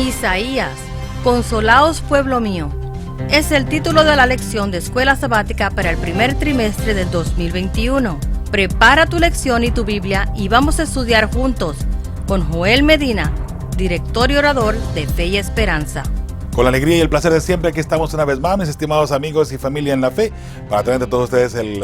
Isaías, Consolaos pueblo mío, es el título de la lección de escuela sabática para el primer trimestre del 2021. Prepara tu lección y tu Biblia y vamos a estudiar juntos con Joel Medina, director y orador de Fe y Esperanza. Con la alegría y el placer de siempre, aquí estamos una vez más, mis estimados amigos y familia en la fe, para traer a todos ustedes el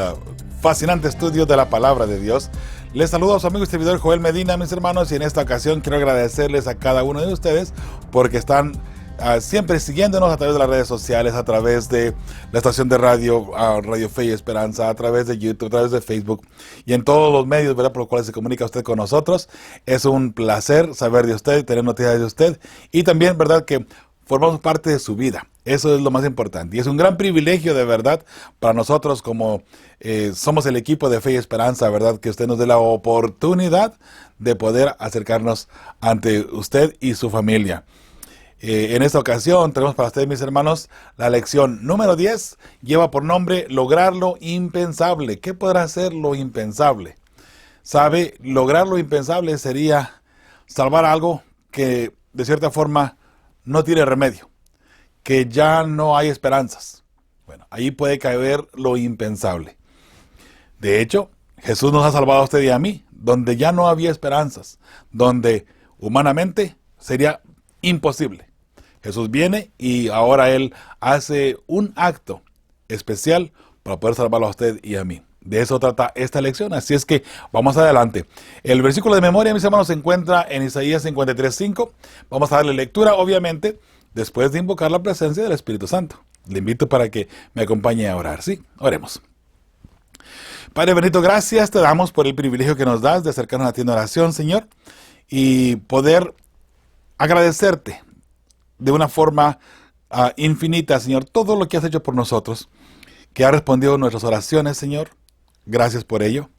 fascinante estudio de la palabra de Dios. Les saludo a su amigo y servidor Joel Medina, mis hermanos, y en esta ocasión quiero agradecerles a cada uno de ustedes porque están siempre siguiéndonos a través de las redes sociales, a través de la estación de radio, Radio Fe y Esperanza, a través de YouTube, a través de Facebook y en todos los medios, ¿verdad?, por los cuales se comunica usted con nosotros. Es un placer saber de usted, tener noticias de usted y también, ¿verdad?, que formamos parte de su vida. Eso es lo más importante. Y es un gran privilegio, de verdad, para nosotros como somos el equipo de Fe y Esperanza, ¿verdad?, que usted nos dé la oportunidad de poder acercarnos ante usted y su familia. En esta ocasión tenemos para ustedes, mis hermanos, la lección número 10. Lleva por nombre Lograr lo impensable. ¿Qué podrá ser lo impensable? ¿Sabe? Lograr lo impensable sería salvar algo que, de cierta forma, no tiene remedio, que ya no hay esperanzas. Bueno, ahí puede caer lo impensable. De hecho, Jesús nos ha salvado a usted y a mí, donde ya no había esperanzas, donde humanamente sería imposible. Jesús viene y ahora Él hace un acto especial para poder salvarlo a usted y a mí. De eso trata esta lección, así es que vamos adelante. El versículo de memoria, mis hermanos, se encuentra en Isaías 53:5. Vamos a darle lectura, obviamente, después de invocar la presencia del Espíritu Santo. Le invito para que me acompañe a orar, ¿sí? Oremos. Padre bendito, gracias te damos por el privilegio que nos das de acercarnos a ti en oración, Señor, y poder agradecerte de una forma infinita, Señor, todo lo que has hecho por nosotros, que has respondido a nuestras oraciones, Señor. Gracias por ello.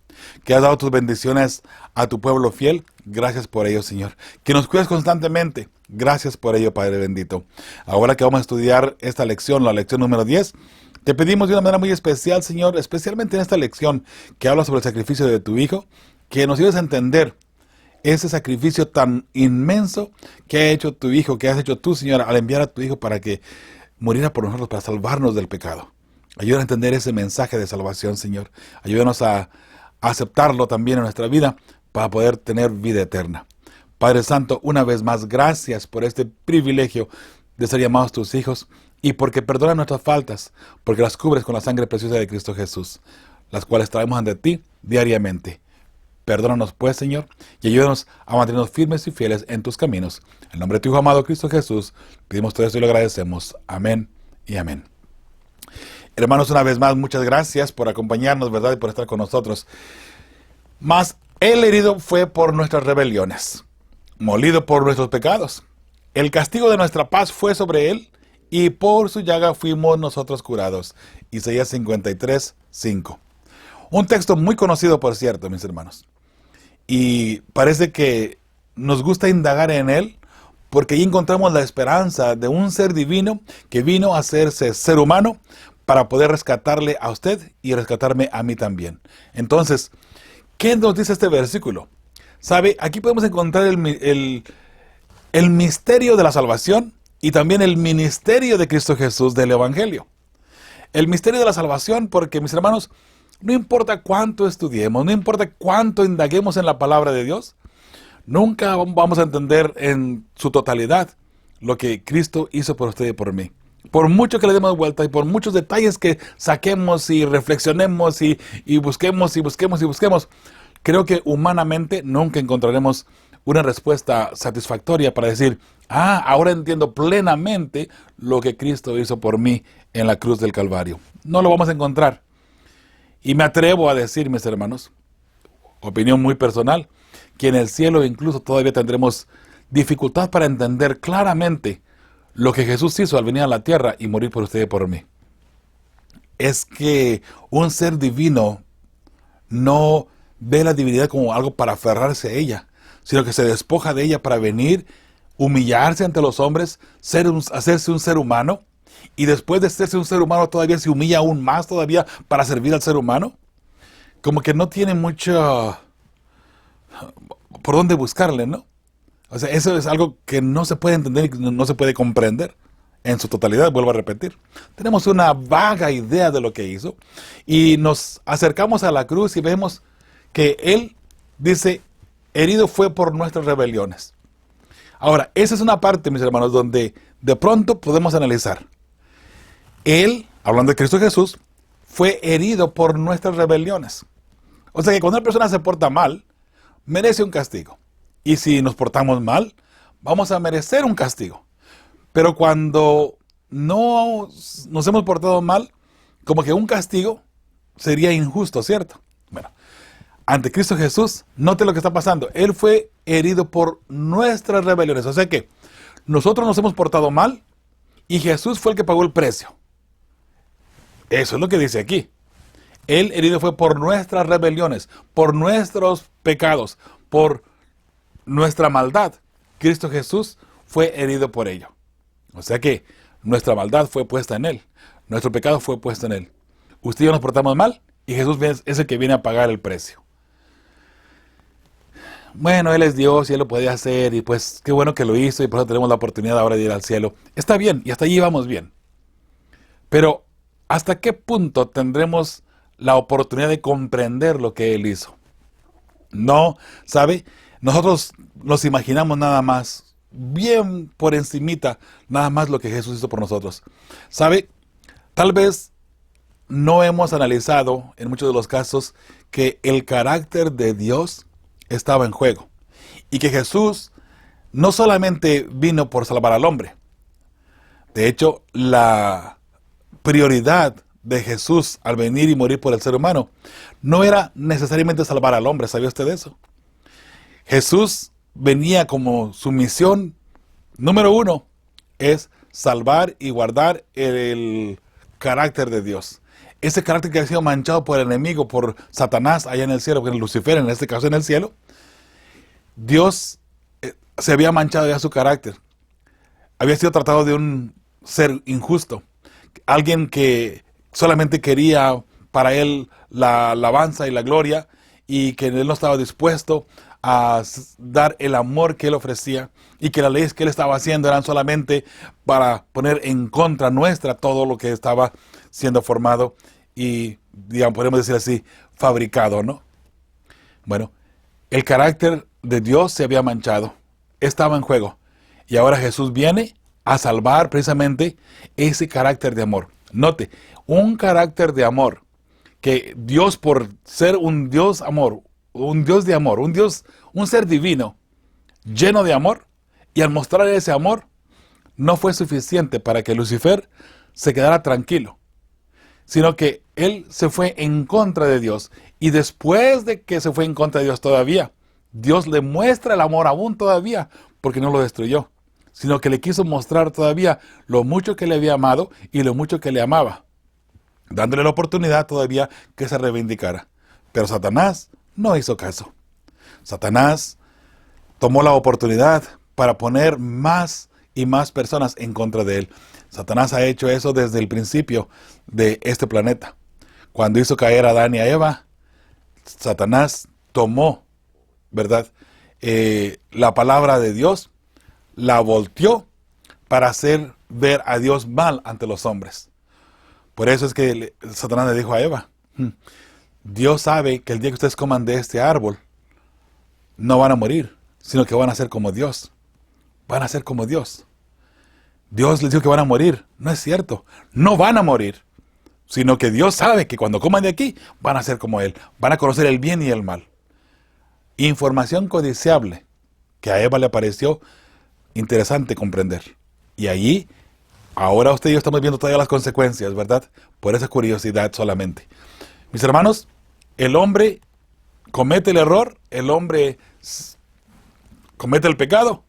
Que has dado tus bendiciones a tu pueblo fiel. Gracias por ello, Señor. Que nos cuidas constantemente. Gracias por ello, Padre bendito. Ahora que vamos a estudiar esta lección, la lección número 10, te pedimos de una manera muy especial, Señor, especialmente en esta lección que habla sobre el sacrificio de tu Hijo, que nos ayudes a entender ese sacrificio tan inmenso que ha hecho tu Hijo, que has hecho tú, Señor, al enviar a tu Hijo para que muriera por nosotros, para salvarnos del pecado. Ayúdanos a entender ese mensaje de salvación, Señor. Ayúdanos a aceptarlo también en nuestra vida para poder tener vida eterna. Padre Santo, una vez más, gracias por este privilegio de ser llamados tus hijos y porque perdonas nuestras faltas, porque las cubres con la sangre preciosa de Cristo Jesús, las cuales traemos ante ti diariamente. Perdónanos pues, Señor, y ayúdanos a mantenernos firmes y fieles en tus caminos. En nombre de tu Hijo amado Cristo Jesús, pedimos todo esto y lo agradecemos. Amén y amén. Hermanos, una vez más, muchas gracias por acompañarnos, ¿verdad?, y por estar con nosotros. Mas el herido fue por nuestras rebeliones, molido por nuestros pecados. El castigo de nuestra paz fue sobre él, y por su llaga fuimos nosotros curados. Isaías 53:5. Un texto muy conocido, por cierto, mis hermanos. Y parece que nos gusta indagar en él, porque ahí encontramos la esperanza de un ser divino que vino a hacerse ser humano, para poder rescatarle a usted y rescatarme a mí también. Entonces, ¿qué nos dice este versículo? ¿Sabe? Aquí podemos encontrar el misterio de la salvación y también el ministerio de Cristo Jesús del Evangelio. El misterio de la salvación porque, mis hermanos, no importa cuánto estudiemos, no importa cuánto indaguemos en la palabra de Dios, nunca vamos a entender en su totalidad lo que Cristo hizo por usted y por mí. Por mucho que le demos vuelta y por muchos detalles que saquemos y reflexionemos y busquemos, creo que humanamente nunca encontraremos una respuesta satisfactoria para decir, ahora entiendo plenamente lo que Cristo hizo por mí en la cruz del Calvario. No lo vamos a encontrar. Y me atrevo a decir, mis hermanos, opinión muy personal, que en el cielo incluso todavía tendremos dificultad para entender claramente lo que Jesús hizo al venir a la tierra y morir por usted y por mí. Es que un ser divino no ve la divinidad como algo para aferrarse a ella, sino que se despoja de ella para venir, humillarse ante los hombres, hacerse un ser humano, y después de hacerse un ser humano todavía se humilla aún más todavía para servir al ser humano. Como que no tiene mucho por dónde buscarle, ¿no? O sea, eso es algo que no se puede entender y no se puede comprender en su totalidad, vuelvo a repetir. Tenemos una vaga idea de lo que hizo y nos acercamos a la cruz y vemos que Él dice, herido fue por nuestras rebeliones. Ahora, esa es una parte, mis hermanos, donde de pronto podemos analizar. Él, hablando de Cristo Jesús, fue herido por nuestras rebeliones. O sea que cuando una persona se porta mal, merece un castigo. Y si nos portamos mal, vamos a merecer un castigo. Pero cuando no nos hemos portado mal, como que un castigo sería injusto, ¿cierto? Bueno, ante Cristo Jesús, note lo que está pasando. Él fue herido por nuestras rebeliones. O sea que nosotros nos hemos portado mal y Jesús fue el que pagó el precio. Eso es lo que dice aquí. Él herido fue por nuestras rebeliones, por nuestros pecados, por nuestra maldad. Cristo Jesús fue herido por ello. O sea que nuestra maldad fue puesta en Él. Nuestro pecado fue puesto en Él. Usted y yo nos portamos mal y Jesús es el que viene a pagar el precio. Bueno, Él es Dios y Él lo podía hacer y pues qué bueno que lo hizo y por eso tenemos la oportunidad ahora de ir al cielo. Está bien y hasta allí vamos bien. Pero ¿hasta qué punto tendremos la oportunidad de comprender lo que Él hizo? No, ¿sabe? Nosotros nos imaginamos nada más, bien por encimita, nada más lo que Jesús hizo por nosotros. ¿Sabe? Tal vez no hemos analizado, en muchos de los casos, que el carácter de Dios estaba en juego. Y que Jesús no solamente vino por salvar al hombre. De hecho, la prioridad de Jesús al venir y morir por el ser humano no era necesariamente salvar al hombre. ¿Sabía usted eso? Jesús venía como su misión número uno es salvar y guardar el carácter de Dios. Ese carácter que ha sido manchado por el enemigo, por Satanás allá en el cielo, por Lucifer en este caso en el cielo. Dios se había manchado ya su carácter. Había sido tratado de un ser injusto. Alguien que solamente quería para él la alabanza y la gloria y que él no estaba dispuesto a dar el amor que él ofrecía y que las leyes que él estaba haciendo eran solamente para poner en contra nuestra todo lo que estaba siendo formado y, digamos, podemos decir así, fabricado, ¿no? Bueno, el carácter de Dios se había manchado, estaba en juego y ahora Jesús viene a salvar precisamente ese carácter de amor. Note, un carácter de amor que Dios, por ser un Dios amor, un Dios de amor, un ser divino, lleno de amor, y al mostrar ese amor, no fue suficiente para que Lucifer se quedara tranquilo, sino que él se fue en contra de Dios, y después de que se fue en contra de Dios todavía, Dios le muestra el amor aún todavía, porque no lo destruyó, sino que le quiso mostrar todavía lo mucho que le había amado y lo mucho que le amaba, dándole la oportunidad todavía que se reivindicara. Pero Satanás no hizo caso. Satanás tomó la oportunidad para poner más y más personas en contra de él. Satanás ha hecho eso desde el principio de este planeta. Cuando hizo caer a Adán y a Eva, Satanás tomó, ¿verdad?, la palabra de Dios, la volteó para hacer ver a Dios mal ante los hombres. Por eso es que Satanás le dijo a Eva, Dios sabe que el día que ustedes coman de este árbol, no van a morir, sino que van a ser como Dios. Van a ser como Dios. Dios les dijo que van a morir. No es cierto. No van a morir. Sino que Dios sabe que cuando coman de aquí, van a ser como Él. Van a conocer el bien y el mal. Información codiciable que a Eva le pareció interesante comprender. Y allí, ahora usted y yo estamos viendo todavía las consecuencias, ¿verdad? Por esa curiosidad solamente. Mis hermanos, el hombre comete el error, el hombre comete el pecado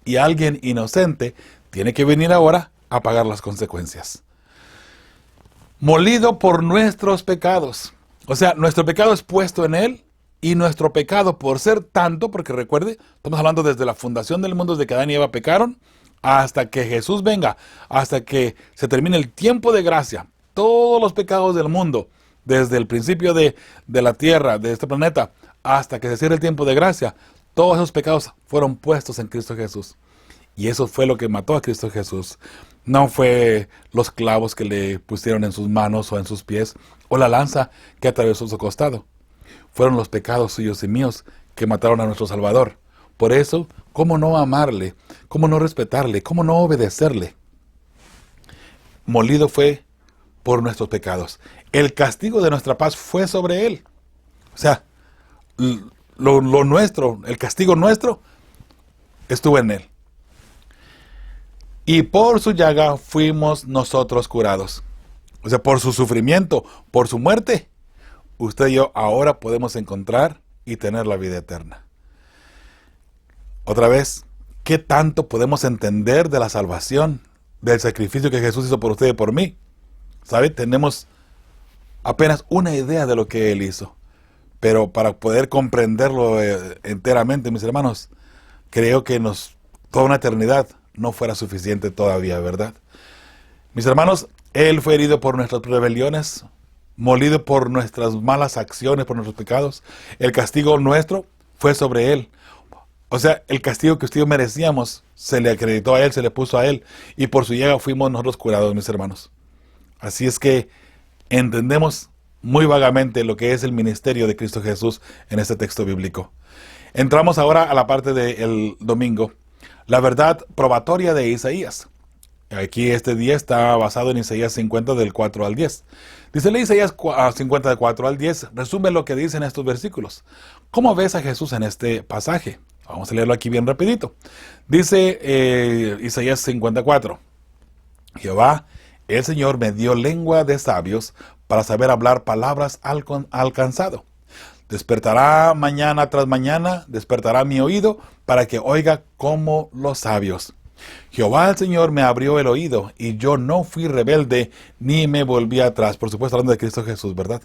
y alguien inocente tiene que venir ahora a pagar las consecuencias. Molido por nuestros pecados. O sea, nuestro pecado es puesto en Él y nuestro pecado por ser tanto, porque recuerde, estamos hablando desde la fundación del mundo, desde que Adán y Eva pecaron, hasta que Jesús venga, hasta que se termine el tiempo de gracia. Todos los pecados del mundo, desde el principio de la tierra, de este planeta, hasta que se cierre el tiempo de gracia, Todos esos pecados fueron puestos en Cristo Jesús. Y eso fue lo que mató a Cristo Jesús. No fue los clavos que le pusieron en sus manos o en sus pies, o la lanza que atravesó su costado. Fueron los pecados suyos y míos que mataron a nuestro Salvador. Por eso, ¿cómo no amarle? ¿Cómo no respetarle? ¿Cómo no obedecerle? Molido fue por nuestros pecados. El castigo de nuestra paz fue sobre él. O sea, lo nuestro, el castigo nuestro, estuvo en él. Y por su llaga fuimos nosotros curados. O sea, por su sufrimiento, por su muerte, usted y yo ahora podemos encontrar y tener la vida eterna. Otra vez, ¿qué tanto podemos entender de la salvación, del sacrificio que Jesús hizo por usted y por mí? ¿Sabe? Tenemos apenas una idea de lo que Él hizo. Pero para poder comprenderlo enteramente, mis hermanos, creo que toda una eternidad no fuera suficiente todavía, ¿verdad? Mis hermanos, Él fue herido por nuestras rebeliones, molido por nuestras malas acciones, por nuestros pecados. El castigo nuestro fue sobre Él. O sea, el castigo que usted y yo merecíamos se le acreditó a Él, se le puso a Él. Y por su llaga fuimos nosotros curados, mis hermanos. Así es que entendemos muy vagamente lo que es el ministerio de Cristo Jesús en este texto bíblico. Entramos ahora a la parte del domingo. La verdad probatoria de Isaías. Aquí este día está basado en Isaías 50 del 4 al 10. Dice Isaías 50 del 4 al 10, resume lo que dicen estos versículos. ¿Cómo ves a Jesús en este pasaje? Vamos a leerlo aquí bien rapidito. Dice Isaías 54. Jehová, el Señor, me dio lengua de sabios para saber hablar palabras al cansado. Despertará mañana tras mañana, despertará mi oído para que oiga como los sabios. Jehová el Señor me abrió el oído y yo no fui rebelde ni me volví atrás. Por supuesto, hablando de Cristo Jesús, ¿verdad?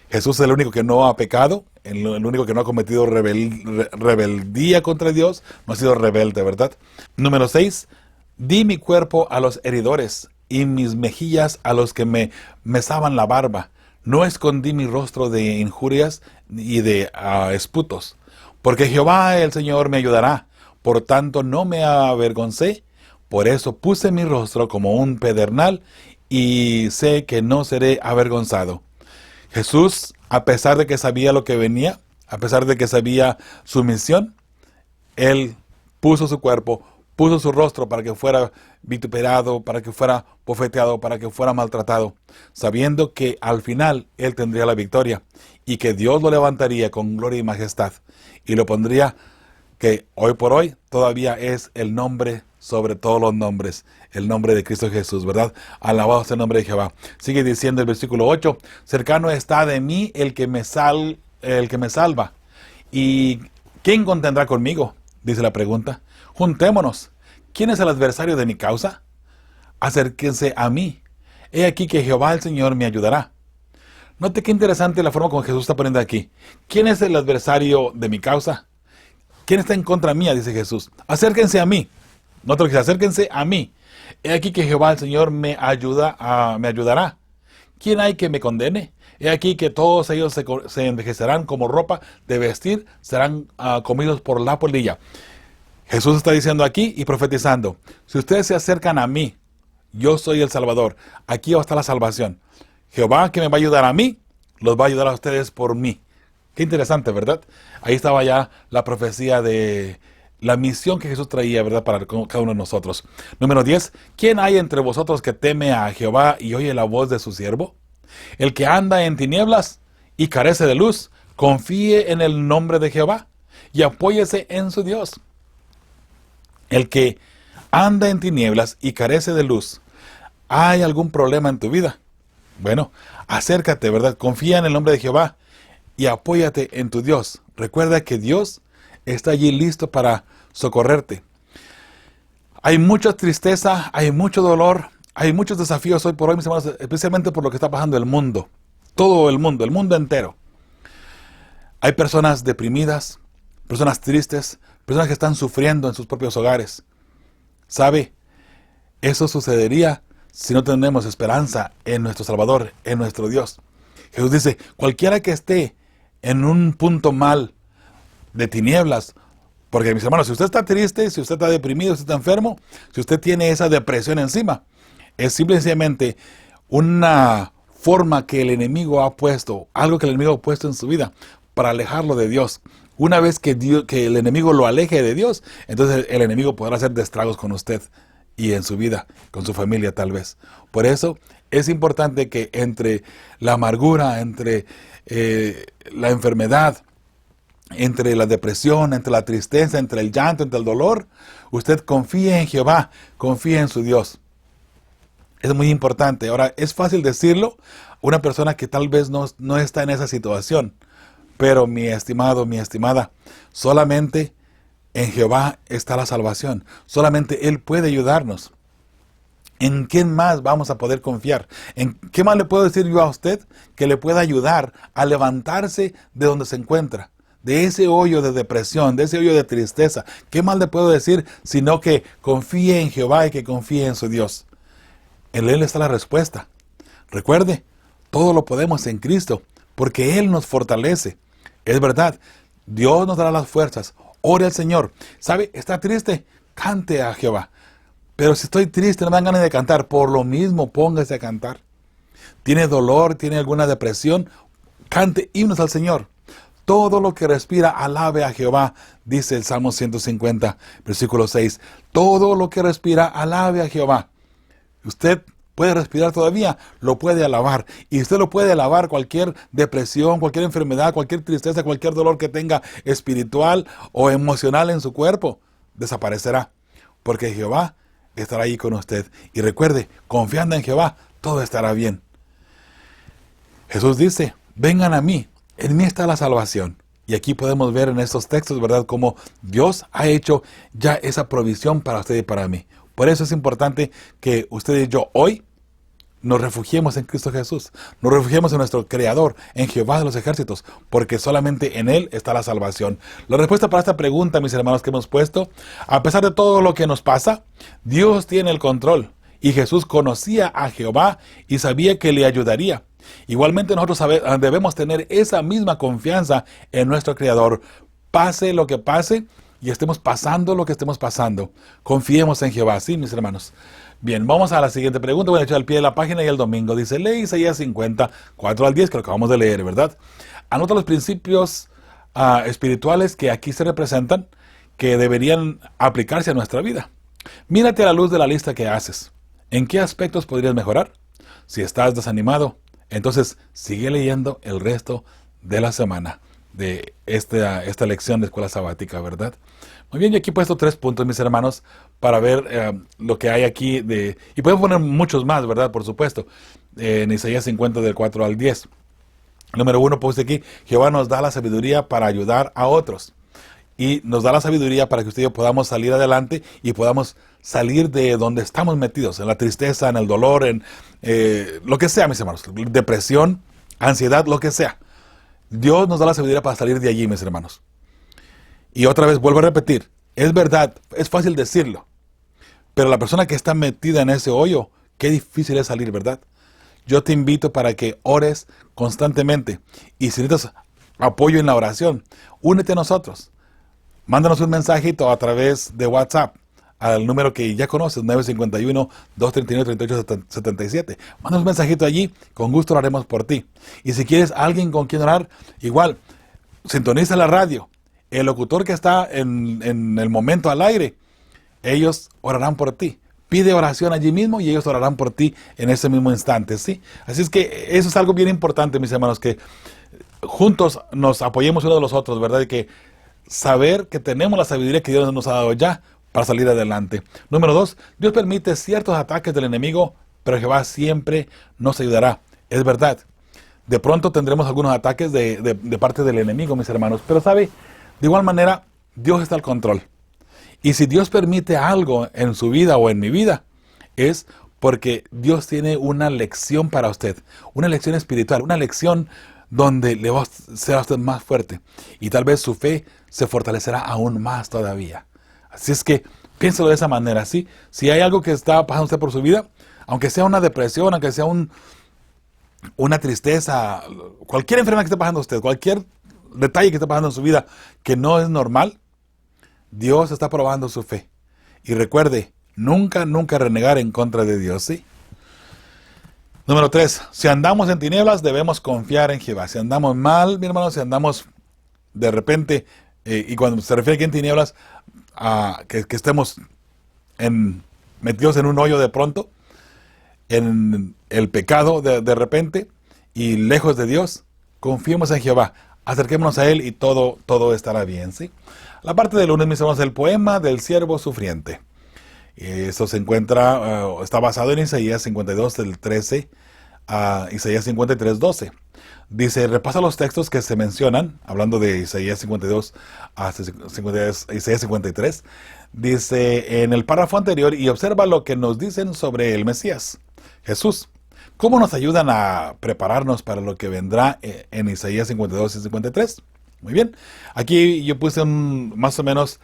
Jesús es el único que no ha pecado, el único que no ha cometido rebeldía contra Dios, no ha sido rebelde, ¿verdad? Número 6. Di mi cuerpo a los heridores y mis mejillas a los que me mesaban la barba. No escondí mi rostro de injurias y de esputos, porque Jehová el Señor me ayudará. Por tanto no me avergoncé, por eso puse mi rostro como un pedernal y sé que no seré avergonzado. Jesús, a pesar de que sabía lo que venía, a pesar de que sabía su misión, Él puso su cuerpo, puso su rostro para que fuera vituperado, para que fuera bofeteado, para que fuera maltratado, sabiendo que al final Él tendría la victoria y que Dios lo levantaría con gloria y majestad y lo pondría, que hoy por hoy todavía es el nombre sobre todos los nombres, el nombre de Cristo Jesús, ¿verdad? Alabado sea el nombre de Jehová. Sigue diciendo el versículo 8, cercano está de mí el que me salva. ¿Y quién contendrá conmigo? Dice la pregunta. Juntémonos. ¿Quién es el adversario de mi causa? Acérquense a mí. He aquí que Jehová el Señor me ayudará. Note qué interesante la forma como Jesús está poniendo aquí. ¿Quién es el adversario de mi causa? ¿Quién está en contra mía? Dice Jesús. Acérquense a mí. No te lo que acérquense a mí. He aquí que Jehová el Señor me ayudará. ¿Quién hay que me condene? He aquí que todos ellos se envejecerán como ropa de vestir, serán comidos por la polilla. Jesús está diciendo aquí y profetizando, si ustedes se acercan a mí, yo soy el Salvador. Aquí va a estar la salvación. Jehová que me va a ayudar a mí, los va a ayudar a ustedes por mí. Qué interesante, ¿verdad? Ahí estaba ya la profecía de la misión que Jesús traía, ¿verdad? Para cada uno de nosotros. Número 10. ¿Quién hay entre vosotros que teme a Jehová y oye la voz de su siervo? El que anda en tinieblas y carece de luz, confíe en el nombre de Jehová y apóyese en su Dios. El que anda en tinieblas y carece de luz, ¿hay algún problema en tu vida? Bueno, acércate, ¿verdad? Confía en el nombre de Jehová y apóyate en tu Dios. Recuerda que Dios está allí listo para socorrerte. Hay mucha tristeza, hay mucho dolor, hay muchos desafíos hoy por hoy, mis hermanos, especialmente por lo que está pasando en el mundo. Todo el mundo entero. Hay personas deprimidas, personas tristes, personas que están sufriendo en sus propios hogares. ¿Sabe? Eso sucedería si no tenemos esperanza en nuestro Salvador, en nuestro Dios. Jesús dice, cualquiera que esté en un punto mal de tinieblas, Porque, mis hermanos, si usted está triste, si usted está deprimido, si usted está enfermo, si usted tiene esa depresión encima, es simplemente una forma que el enemigo ha puesto, algo que el enemigo ha puesto en su vida para alejarlo de Dios. Una vez que el enemigo lo aleje de Dios, entonces el enemigo podrá hacer estragos con usted y en su vida, con su familia tal vez. Por eso es importante que entre la amargura, entre la enfermedad, entre la depresión, entre la tristeza, entre el llanto, entre el dolor, usted confíe en Jehová, confíe en su Dios. Es muy importante. Ahora, es fácil decirlo una persona que tal vez no está en esa situación. Pero mi estimado, mi estimada, solamente en Jehová está la salvación. Solamente Él puede ayudarnos. ¿En quién más vamos a poder confiar? ¿En qué más le puedo decir yo a usted que le pueda ayudar a levantarse de donde se encuentra? De ese hoyo de depresión, de ese hoyo de tristeza. ¿Qué más le puedo decir sino que confíe en Jehová y que confíe en su Dios? En Él está la respuesta. Recuerde, todo lo podemos en Cristo, porque Él nos fortalece. Es verdad, Dios nos dará las fuerzas. Ore al Señor. ¿Sabe? ¿Está triste? Cante a Jehová. Pero si estoy triste, no me dan ganas de cantar. Por lo mismo, póngase a cantar. ¿Tiene dolor? ¿Tiene alguna depresión? Cante himnos al Señor. Todo lo que respira, alabe a Jehová, dice el Salmo 150, versículo 6. Todo lo que respira, alabe a Jehová. Usted puede respirar todavía, lo puede alabar. Y usted lo puede alabar cualquier depresión, cualquier enfermedad, cualquier tristeza, cualquier dolor que tenga espiritual o emocional en su cuerpo, desaparecerá. Porque Jehová estará ahí con usted. Y recuerde, confiando en Jehová, todo estará bien. Jesús dice, vengan a mí, en mí está la salvación. Y aquí podemos ver en estos textos, ¿verdad?, cómo Dios ha hecho ya esa provisión para usted y para mí. Por eso es importante que usted y yo hoy nos refugiemos en Cristo Jesús, nos refugiemos en nuestro Creador, en Jehová de los ejércitos, porque solamente en Él está la salvación. La respuesta para esta pregunta, mis hermanos, que hemos puesto, a pesar de todo lo que nos pasa, Dios tiene el control, y Jesús conocía a Jehová y sabía que le ayudaría. Igualmente nosotros debemos tener esa misma confianza en nuestro Creador, pase lo que pase, y estemos pasando lo que estemos pasando. Confiemos en Jehová, ¿sí, mis hermanos? Bien, vamos a la siguiente pregunta. Voy a echar al pie de la página y el domingo. Dice, lee Isaías 50, 4 al 10, que lo acabamos de leer, ¿verdad? Anota los principios espirituales que aquí se representan, que deberían aplicarse a nuestra vida. Mírate a la luz de la lista que haces. ¿En qué aspectos podrías mejorar? Si estás desanimado, entonces sigue leyendo el resto de la semana de esta lección de escuela sabática, ¿verdad? Muy bien, yo aquí he puesto 3 puntos, mis hermanos, para ver lo que hay aquí y podemos poner muchos más, ¿verdad? Por supuesto, en Isaías 50 del 4 al 10. Número 1, puse aquí, Jehová nos da la sabiduría para ayudar a otros. Y nos da la sabiduría para que usted y yo podamos salir adelante y podamos salir de donde estamos metidos, en la tristeza, en el dolor, en lo que sea, mis hermanos, depresión, ansiedad, lo que sea. Dios nos da la sabiduría para salir de allí, mis hermanos. Y otra vez vuelvo a repetir, es verdad, es fácil decirlo, pero la persona que está metida en ese hoyo, qué difícil es salir, ¿verdad? Yo te invito para que ores constantemente y si necesitas apoyo en la oración, únete a nosotros. Mándanos un mensajito a través de WhatsApp al número que ya conoces, 951-239-3877. Mándanos un mensajito allí, con gusto lo haremos por ti. Y si quieres alguien con quien orar, igual, sintoniza la radio. El locutor que está en el momento al aire, ellos orarán por ti. Pide oración allí mismo y ellos orarán por ti en ese mismo instante, ¿sí? Así es que eso es algo bien importante, mis hermanos, que juntos nos apoyemos unos de los otros, ¿verdad? Y que saber que tenemos la sabiduría que Dios nos ha dado ya para salir adelante. Número 2, Dios permite ciertos ataques del enemigo, pero Jehová siempre nos ayudará. Es verdad. De pronto tendremos algunos ataques de parte del enemigo, mis hermanos. Pero sabe, de igual manera, Dios está al control. Y si Dios permite algo en su vida o en mi vida, es porque Dios tiene una lección para usted. Una lección espiritual, una lección donde le va a ser a usted más fuerte. Y tal vez su fe se fortalecerá aún más todavía. Así es que piénselo de esa manera, ¿sí? Si hay algo que está pasando usted por su vida, aunque sea una depresión, aunque sea una tristeza, cualquier enfermedad que esté pasando usted, cualquier detalle que esté pasando en su vida que no es normal, Dios está probando su fe. Y recuerde, nunca renegar en contra de Dios, ¿sí? Número 3, si andamos en tinieblas, debemos confiar en Jehová. Si andamos mal, mi hermano, si andamos de repente, y cuando se refiere aquí en tinieblas, a que estemos metidos en un hoyo de pronto, en el pecado de repente, y lejos de Dios, confiemos en Jehová. Acerquémonos a Él y todo estará bien, ¿sí? La parte del lunes, mis hermanos, el poema del siervo sufriente. Esto se encuentra, está basado en Isaías 52, del 13 a Isaías 53, 12. Dice, repasa los textos que se mencionan, hablando de Isaías 52 a Isaías 53. Dice en el párrafo anterior, y observa lo que nos dicen sobre el Mesías, Jesús. ¿Cómo nos ayudan a prepararnos para lo que vendrá en Isaías 52 y 53? Muy bien. Aquí yo puse más o menos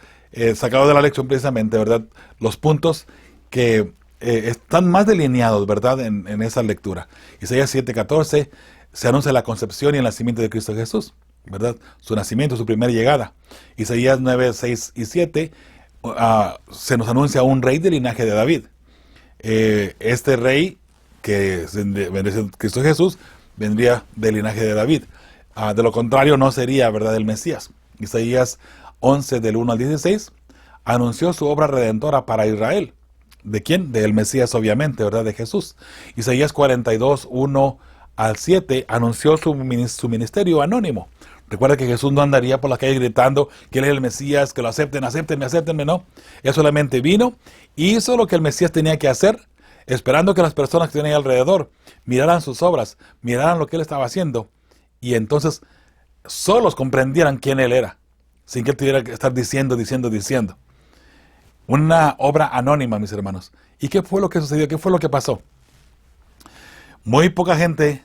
sacado de la lección precisamente, ¿verdad? Los puntos que están más delineados, ¿verdad? En esa lectura. Isaías 7:14 se anuncia la concepción y el nacimiento de Cristo Jesús, ¿verdad? Su nacimiento, su primera llegada. Isaías 9:6 y 7 se nos anuncia un rey del linaje de David. Este rey, que vendría siendo Cristo Jesús, vendría del linaje de David. De lo contrario, no sería, ¿verdad?, el Mesías. Isaías 11, del 1 al 16, anunció su obra redentora para Israel. ¿De quién? Del Mesías, obviamente, ¿verdad?, de Jesús. Isaías 42, 1 al 7, anunció su ministerio anónimo. Recuerda que Jesús no andaría por la calle gritando que Él es el Mesías, que lo acepten, acéptenme, no. Él solamente vino, hizo lo que el Mesías tenía que hacer, esperando que las personas que tenían alrededor miraran sus obras, miraran lo que Él estaba haciendo, y entonces solos comprendieran quién Él era, sin que Él tuviera que estar diciendo. Una obra anónima, mis hermanos. ¿Y qué fue lo que sucedió? ¿Qué fue lo que pasó? Muy poca gente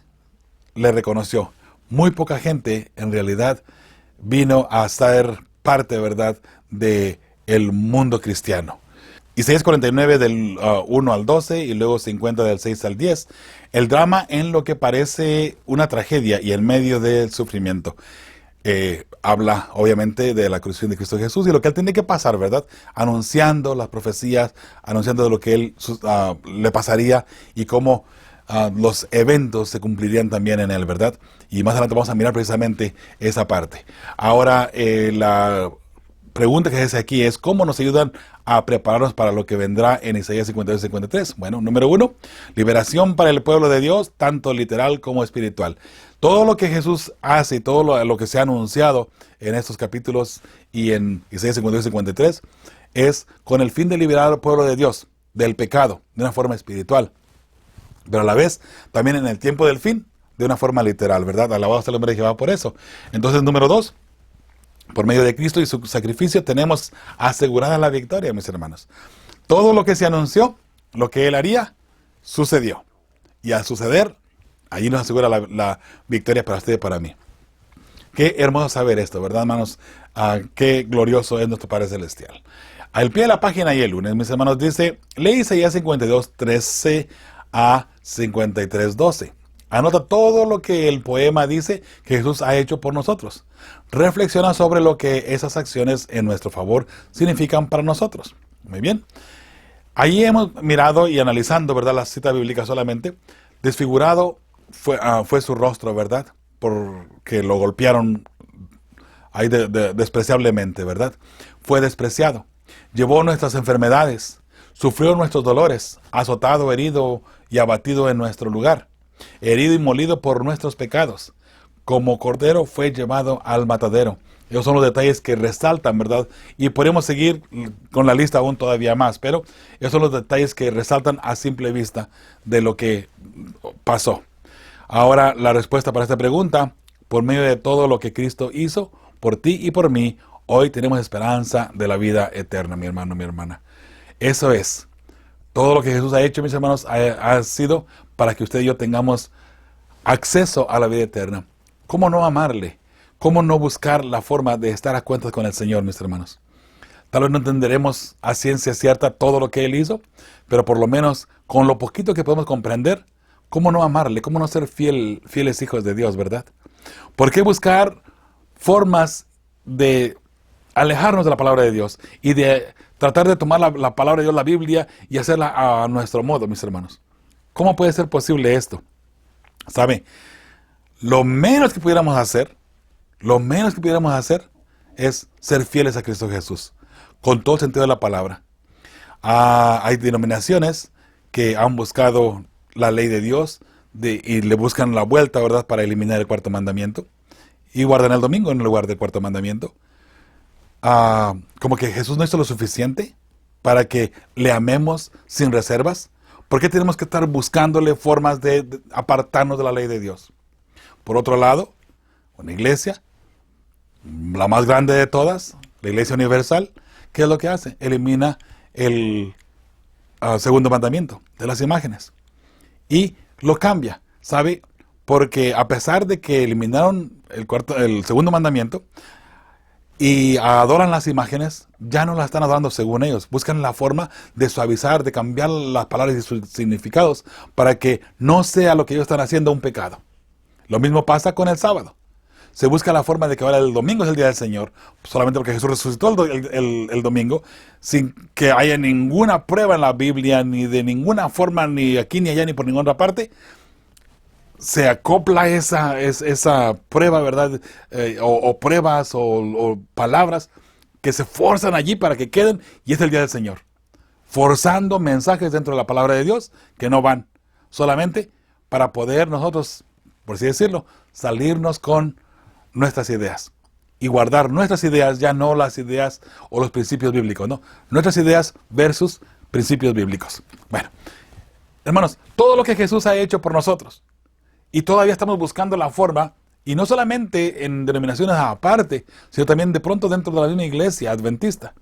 le reconoció. Muy poca gente, en realidad, vino a ser parte, ¿verdad?, de el mundo cristiano. Isaías 49, del 1 al 12, y luego 50, del 6 al 10. El drama en lo que parece una tragedia y en medio del sufrimiento. Habla, obviamente, de la crucifixión de Cristo Jesús y lo que Él tiene que pasar, ¿verdad? Anunciando las profecías, anunciando de lo que Él le pasaría y cómo los eventos se cumplirían también en Él, ¿verdad? Y más adelante vamos a mirar precisamente esa parte. Ahora, la pregunta que se hace aquí es, ¿cómo nos ayudan a prepararnos para lo que vendrá en Isaías 52 y 53? Bueno, número 1, liberación para el pueblo de Dios, tanto literal como espiritual. Todo lo que Jesús hace y todo lo que se ha anunciado en estos capítulos y en Isaías 52 y 53 es con el fin de liberar al pueblo de Dios del pecado de una forma espiritual, pero a la vez también en el tiempo del fin de una forma literal, ¿verdad? Alabado sea el nombre de Jehová por eso. Entonces, número 2, por medio de Cristo y su sacrificio tenemos asegurada la victoria, mis hermanos. Todo lo que se anunció, lo que Él haría, sucedió. Y al suceder, allí nos asegura la victoria para usted y para mí. Qué hermoso saber esto, ¿verdad, hermanos? Qué glorioso es nuestro Padre Celestial. Al pie de la página y el lunes, mis hermanos, dice, lee Isaías 52, 13 a 53, 12. Anota todo lo que el poema dice que Jesús ha hecho por nosotros. Reflexiona sobre lo que esas acciones en nuestro favor significan para nosotros. Muy bien. Allí hemos mirado y analizando, ¿verdad?, la cita bíblica solamente. Desfigurado fue su rostro, ¿verdad?, porque lo golpearon ahí despreciablemente, ¿verdad? Fue despreciado. Llevó nuestras enfermedades. Sufrió nuestros dolores. Azotado, herido y abatido en nuestro lugar. Herido y molido por nuestros pecados. Como cordero fue llevado al matadero. Esos son los detalles que resaltan, ¿verdad? Y podemos seguir con la lista aún todavía más, pero esos son los detalles que resaltan a simple vista de lo que pasó. Ahora, la respuesta para esta pregunta, por medio de todo lo que Cristo hizo por ti y por mí, hoy tenemos esperanza de la vida eterna, mi hermano, mi hermana. Eso es. Todo lo que Jesús ha hecho, mis hermanos, ha sido para que usted y yo tengamos acceso a la vida eterna. ¿Cómo no amarle? ¿Cómo no buscar la forma de estar a cuentas con el Señor, mis hermanos? Tal vez no entenderemos a ciencia cierta todo lo que Él hizo, pero por lo menos con lo poquito que podemos comprender, ¿cómo no amarle? ¿Cómo no ser fieles hijos de Dios, verdad? ¿Por qué buscar formas de alejarnos de la palabra de Dios y de tratar de tomar la palabra de Dios, la Biblia, y hacerla a nuestro modo, mis hermanos. ¿Cómo puede ser posible esto? ¿Sabe? Lo menos que pudiéramos hacer es ser fieles a Cristo Jesús, con todo el sentido de la palabra. Hay denominaciones que han buscado la ley de Dios y le buscan la vuelta, ¿verdad?, para eliminar el cuarto mandamiento, y guardan el domingo en lugar del cuarto mandamiento. Como que Jesús no hizo lo suficiente para que le amemos sin reservas. ¿Por qué tenemos que estar buscándole formas de apartarnos de la ley de Dios? Por otro lado, una iglesia, la más grande de todas, la Iglesia Universal, ¿qué es lo que hace? Elimina el segundo mandamiento de las imágenes y lo cambia, ¿sabe? Porque a pesar de que eliminaron el segundo mandamiento y adoran las imágenes, ya no las están adorando según ellos. Buscan la forma de suavizar, de cambiar las palabras y sus significados para que no sea lo que ellos están haciendo un pecado. Lo mismo pasa con el sábado. Se busca la forma de que ahora el domingo es el día del Señor, solamente porque Jesús resucitó el domingo, sin que haya ninguna prueba en la Biblia, ni de ninguna forma, ni aquí, ni allá, ni por ninguna otra parte. Se acopla esa prueba, ¿verdad? O pruebas o palabras que se forzan allí para que queden, y es el día del Señor. Forzando mensajes dentro de la palabra de Dios que no van, solamente para poder nosotros, por así decirlo, salirnos con nuestras ideas y guardar nuestras ideas, ya no las ideas o los principios bíblicos, no, nuestras ideas versus principios bíblicos. Bueno, hermanos, todo lo que Jesús ha hecho por nosotros, y todavía estamos buscando la forma, y no solamente en denominaciones aparte, sino también de pronto dentro de la misma iglesia adventista.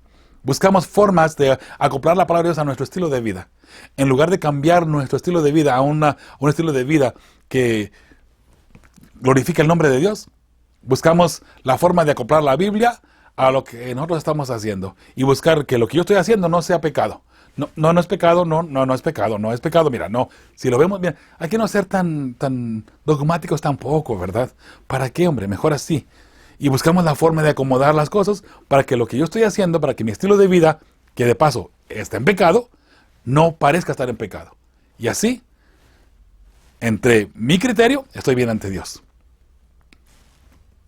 Buscamos formas de acoplar la palabra de Dios a nuestro estilo de vida, en lugar de cambiar nuestro estilo de vida a un estilo de vida que glorifica el nombre de Dios. Buscamos la forma de acoplar la Biblia a lo que nosotros estamos haciendo y buscar que lo que yo estoy haciendo no sea pecado. No es pecado, no es pecado, no es pecado. Mira, no, si lo vemos, mira, hay que no ser tan dogmáticos tampoco, ¿verdad? ¿Para qué, hombre? Mejor así. Y buscamos la forma de acomodar las cosas para que lo que yo estoy haciendo, para que mi estilo de vida, que de paso está en pecado, no parezca estar en pecado. Y así, entre mi criterio, estoy bien ante Dios.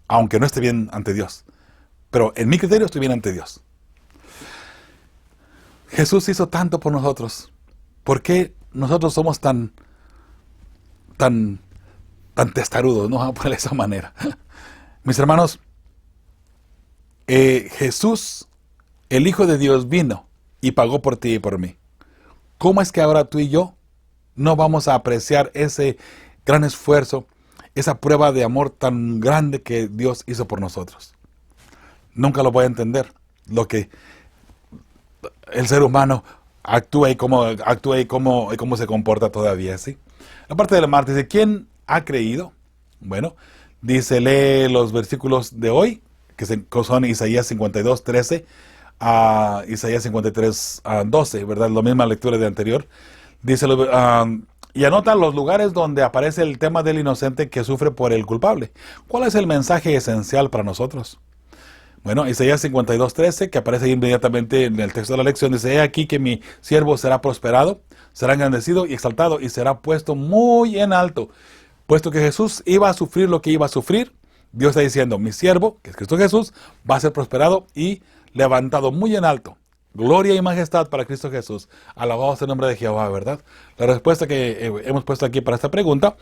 Aunque no esté bien ante Dios. Pero en mi criterio estoy bien ante Dios. Jesús hizo tanto por nosotros. ¿Por qué nosotros somos tan testarudos, no? Por esa manera. Mis hermanos, Jesús, el Hijo de Dios, vino y pagó por ti y por mí. ¿Cómo es que ahora tú y yo no vamos a apreciar ese gran esfuerzo, esa prueba de amor tan grande que Dios hizo por nosotros? Nunca lo voy a entender, lo que el ser humano actúa y cómo se comporta todavía, ¿sí? La parte del martes dice, ¿quién ha creído? Bueno, dice, lee los versículos de hoy, que son Isaías 52, 13 a Isaías 53, 12, ¿verdad? La misma lectura de anterior. Dice, y anota los lugares donde aparece el tema del inocente que sufre por el culpable. ¿Cuál es el mensaje esencial para nosotros? Bueno, Isaías 52, 13, que aparece inmediatamente en el texto de la lección, dice, he aquí que mi siervo será prosperado, será engrandecido y exaltado, y será puesto muy en alto. Puesto que Jesús iba a sufrir lo que iba a sufrir, Dios está diciendo, mi siervo, que es Cristo Jesús, va a ser prosperado y levantado muy en alto. Gloria y majestad para Cristo Jesús. Alabado sea el nombre de Jehová, ¿verdad? La respuesta que hemos puesto aquí para esta pregunta,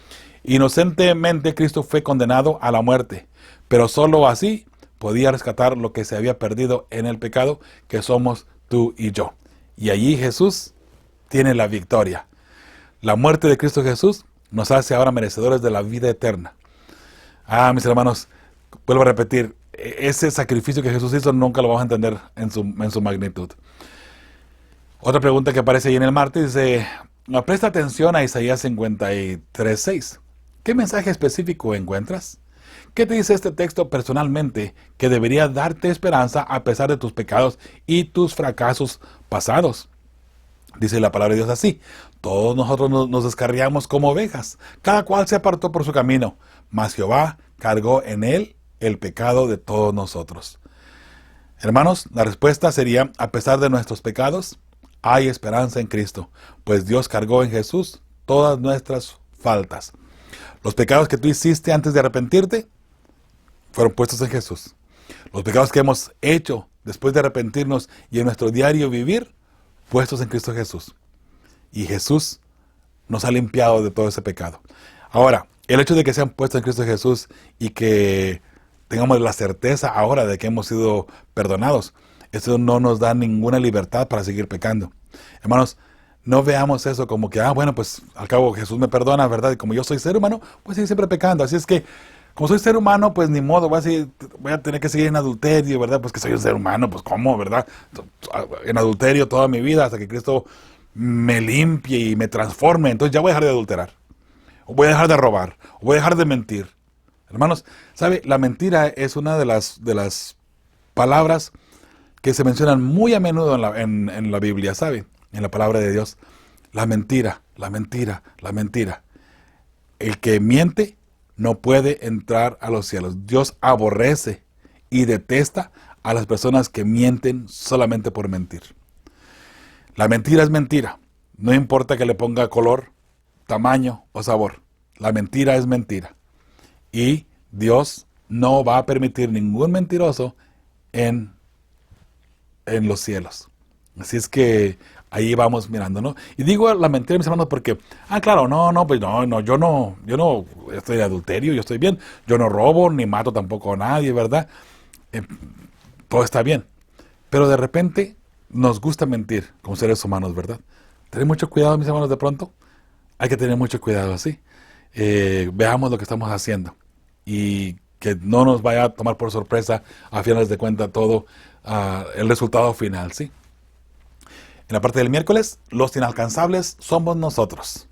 inocentemente Cristo fue condenado a la muerte, pero solo así podía rescatar lo que se había perdido en el pecado, que somos tú y yo. Y allí Jesús tiene la victoria. La muerte de Cristo Jesús nos hace ahora merecedores de la vida eterna. Mis hermanos, vuelvo a repetir, ese sacrificio que Jesús hizo nunca lo vamos a entender en su magnitud. Otra pregunta que aparece ahí en el martes dice, presta atención a Isaías 53, 6. ¿Qué mensaje específico encuentras? ¿Qué te dice este texto personalmente que debería darte esperanza a pesar de tus pecados y tus fracasos pasados? Dice la palabra de Dios así, todos nosotros nos descarriamos como ovejas, cada cual se apartó por su camino, mas Jehová cargó en él el pecado de todos nosotros. Hermanos, la respuesta sería, a pesar de nuestros pecados, hay esperanza en Cristo, pues Dios cargó en Jesús todas nuestras faltas. Los pecados que tú hiciste antes de arrepentirte fueron puestos en Jesús. Los pecados que hemos hecho después de arrepentirnos y en nuestro diario vivir, puestos en Cristo Jesús. Y Jesús nos ha limpiado de todo ese pecado. Ahora, el hecho de que sean puestos en Cristo Jesús y que tengamos la certeza ahora de que hemos sido perdonados, eso no nos da ninguna libertad para seguir pecando. Hermanos, no veamos eso como que, bueno, pues al cabo Jesús me perdona, ¿verdad? Y como yo soy ser humano, pues seguir siempre pecando. Así es que, como soy ser humano, pues ni modo, voy a tener que seguir en adulterio, ¿verdad? Pues que soy un ser humano, pues ¿cómo, verdad? En adulterio toda mi vida hasta que Cristo me limpie y me transforme. Entonces ya voy a dejar de adulterar, o voy a dejar de robar, o voy a dejar de mentir. Hermanos, ¿sabe? La mentira es una de las palabras que se mencionan muy a menudo en la Biblia, ¿sabe? En la palabra de Dios. La mentira, la mentira, la mentira. El que miente no puede entrar a los cielos. Dios aborrece y detesta a las personas que mienten solamente por mentir. La mentira es mentira. No importa que le ponga color, tamaño o sabor. La mentira es mentira. Y Dios no va a permitir ningún mentiroso en los cielos. Así es que ahí vamos mirando, ¿no? Y digo la mentira, mis hermanos, porque, claro, pues yo no estoy en adulterio, yo estoy bien. Yo no robo, ni mato tampoco a nadie, ¿verdad? Todo está bien. Pero de repente nos gusta mentir como seres humanos, ¿verdad? Tened mucho cuidado, mis hermanos, de pronto. Hay que tener mucho cuidado, así. Veamos lo que estamos haciendo. Y que no nos vaya a tomar por sorpresa, a finales de cuentas, todo el resultado final, ¿sí? En la parte del miércoles, los inalcanzables somos nosotros.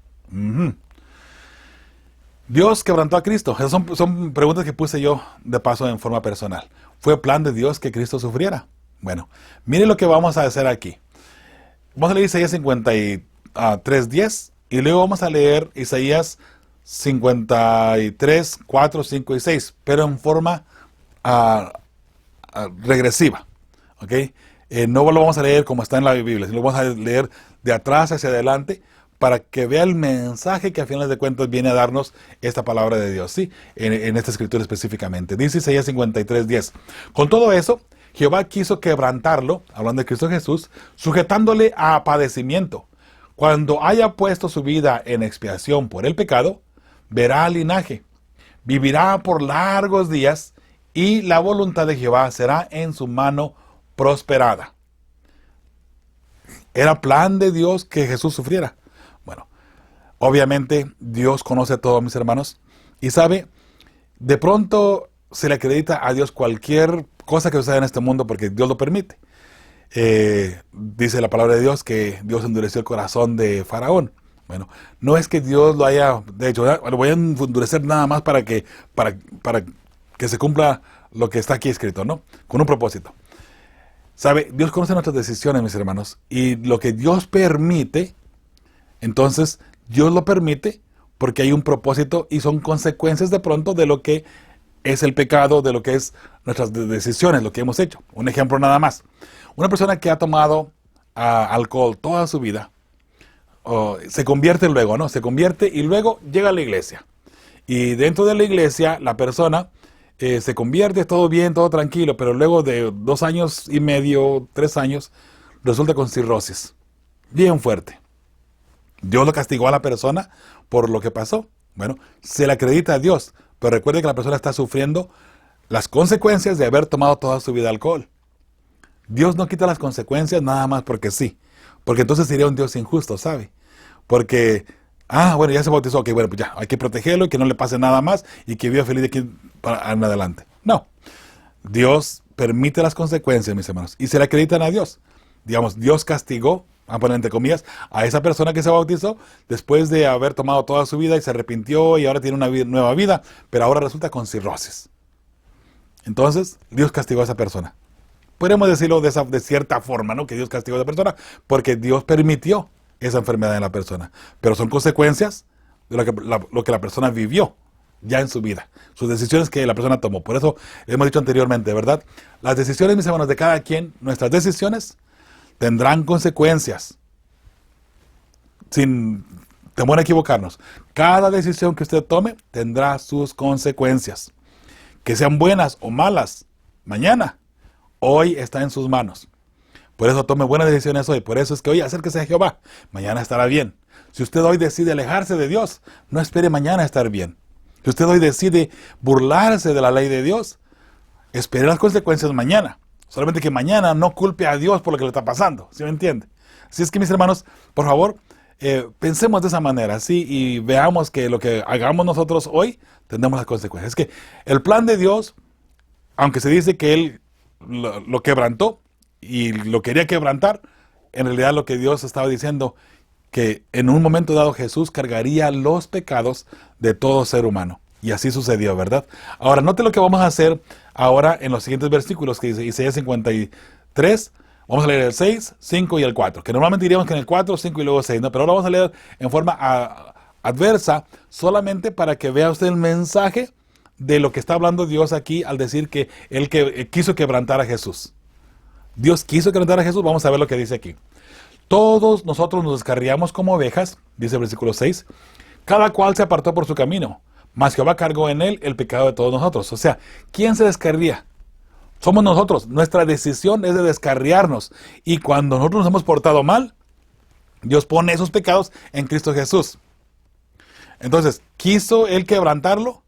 Dios quebrantó a Cristo. Esas son preguntas que puse yo de paso en forma personal. ¿Fue plan de Dios que Cristo sufriera? Bueno, mire lo que vamos a hacer aquí. Vamos a leer Isaías 53:10 y luego vamos a leer Isaías 53, 4, 5 y 6, pero en forma regresiva. ¿Ok? No lo vamos a leer como está en la Biblia, sino lo vamos a leer de atrás hacia adelante para que vea el mensaje que a finales de cuentas viene a darnos esta palabra de Dios, ¿sí? En esta escritura específicamente. Dice Isaías 53:10. Con todo eso, Jehová quiso quebrantarlo, hablando de Cristo Jesús, sujetándole a padecimiento. Cuando haya puesto su vida en expiación por el pecado, verá al linaje, vivirá por largos días, y la voluntad de Jehová será en su mano prosperada. ¿Era plan de Dios que Jesús sufriera? Bueno, obviamente Dios conoce todo, mis hermanos, y sabe, de pronto se le acredita a Dios cualquier cosa que suceda en este mundo porque Dios lo permite. Dice la palabra de Dios que Dios endureció el corazón de Faraón. Bueno, no es que Dios lo haya, de hecho, lo voy a endurecer nada más para que se cumpla lo que está aquí escrito, ¿no? Con un propósito. ¿Sabe? Dios conoce nuestras decisiones, mis hermanos, y lo que Dios permite, entonces Dios lo permite porque hay un propósito y son consecuencias de pronto de lo que es el pecado, de lo que es nuestras decisiones, lo que hemos hecho. Un ejemplo nada más. Una persona que ha tomado alcohol toda su vida, se convierte luego, ¿no? Se convierte y luego llega a la iglesia. Y dentro de la iglesia, la persona se convierte, todo bien, todo tranquilo, pero luego de 2 años y medio, 3 años, resulta con cirrosis. Bien fuerte. Dios lo castigó a la persona por lo que pasó. Bueno, se le acredita a Dios, pero recuerde que la persona está sufriendo las consecuencias de haber tomado toda su vida alcohol. Dios no quita las consecuencias nada más porque sí, porque entonces sería un Dios injusto, ¿sabe? Porque, bueno, ya se bautizó, ok, bueno, pues ya, hay que protegerlo y que no le pase nada más y que viva feliz de aquí en adelante. No, Dios permite las consecuencias, mis hermanos, y se le acreditan a Dios. Digamos, Dios castigó, a poner entre comillas, a esa persona que se bautizó después de haber tomado toda su vida y se arrepintió y ahora tiene una nueva vida, pero ahora resulta con cirrosis. Entonces, Dios castigó a esa persona. Podríamos decirlo de cierta forma, ¿no? Que Dios castigó a esa persona porque Dios permitió esa enfermedad en la persona. Pero son consecuencias de lo que la persona vivió ya en su vida, sus decisiones que la persona tomó. Por eso hemos dicho anteriormente, ¿verdad? Las decisiones, mis hermanos, de cada quien, nuestras decisiones tendrán consecuencias, sin temor a equivocarnos. Cada decisión que usted tome tendrá sus consecuencias, que sean buenas o malas, mañana, hoy está en sus manos. Por eso tome buenas decisiones hoy. Por eso es que hoy acérquese a Jehová, mañana estará bien. Si usted hoy decide alejarse de Dios, no espere mañana estar bien. Si usted hoy decide burlarse de la ley de Dios, espere las consecuencias mañana. Solamente que mañana no culpe a Dios por lo que le está pasando. ¿Sí me entiende? Así es que, mis hermanos, por favor, pensemos de esa manera, ¿sí? Y veamos que lo que hagamos nosotros hoy, tendremos las consecuencias. Es que el plan de Dios, aunque se dice que Él lo quebrantó y lo quería quebrantar, en realidad lo que Dios estaba diciendo, que en un momento dado Jesús cargaría los pecados de todo ser humano. Y así sucedió, ¿verdad? Ahora, note lo que vamos a hacer ahora en los siguientes versículos, que dice Isaías 53. Vamos a leer el 6, 5 y el 4. Que normalmente diríamos que en el 4, 5 y luego 6, ¿no? Pero ahora vamos a leer en forma adversa, solamente para que vea usted el mensaje de lo que está hablando Dios aquí al decir que Él quiso quebrantar a Jesús. Dios quiso quebrantar a Jesús. Vamos a ver lo que dice aquí. Todos nosotros nos descarriamos como ovejas, dice el versículo 6, cada cual se apartó por su camino, mas Jehová cargó en él el pecado de todos nosotros. O sea, ¿quién se descarría? Somos nosotros. Nuestra decisión es de descarriarnos. Y cuando nosotros nos hemos portado mal, Dios pone esos pecados en Cristo Jesús. Entonces, ¿quiso Él quebrantarlo?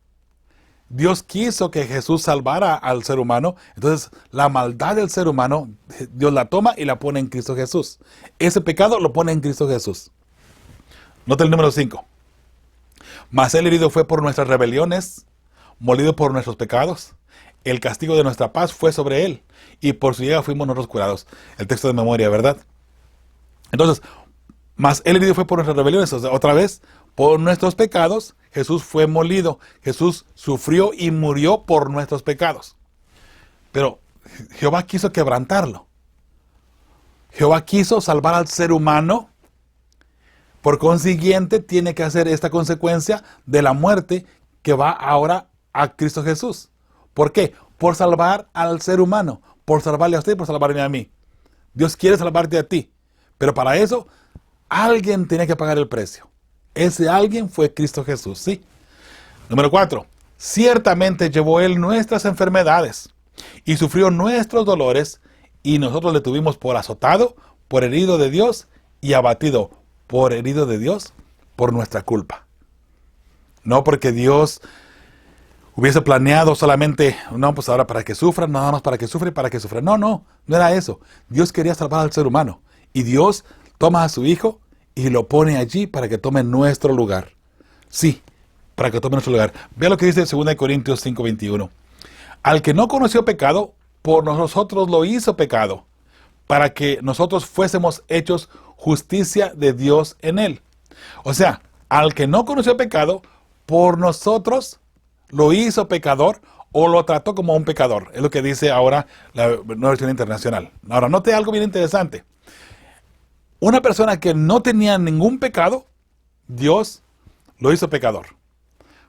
Dios quiso que Jesús salvara al ser humano. Entonces, la maldad del ser humano, Dios la toma y la pone en Cristo Jesús. Ese pecado lo pone en Cristo Jesús. Nota el número 5. Mas Él herido fue por nuestras rebeliones, molido por nuestros pecados. El castigo de nuestra paz fue sobre Él, y por su llaga fuimos nosotros curados. El texto de memoria, ¿verdad? Entonces, mas Él herido fue por nuestras rebeliones. O sea, otra vez, por nuestros pecados, Jesús fue molido. Jesús sufrió y murió por nuestros pecados. Pero Jehová quiso quebrantarlo. Jehová quiso salvar al ser humano. Por consiguiente, tiene que hacer esta consecuencia de la muerte que va ahora a Cristo Jesús. ¿Por qué? Por salvar al ser humano. Por salvarle a usted y por salvarme a mí. Dios quiere salvarte a ti. Pero para eso, alguien tenía que pagar el precio. Ese alguien fue Cristo Jesús, ¿sí? Número 4. Ciertamente llevó Él nuestras enfermedades y sufrió nuestros dolores, y nosotros le tuvimos por azotado, por herido de Dios y abatido. Por herido de Dios, por nuestra culpa. No porque Dios hubiese planeado solamente, no, pues ahora para que sufra, nada más para que sufra y para que sufra. No era eso. Dios quería salvar al ser humano. Y Dios toma a su Hijo y lo pone allí para que tome nuestro lugar. Sí, para que tome nuestro lugar. Vea lo que dice 2 Corintios 5:21. Al que no conoció pecado, por nosotros lo hizo pecado, para que nosotros fuésemos hechos justicia de Dios en él. O sea, al que no conoció pecado, por nosotros lo hizo pecador o lo trató como un pecador. Es lo que dice ahora la Nueva Versión Internacional. Ahora, note algo bien interesante. Una persona que no tenía ningún pecado, Dios lo hizo pecador.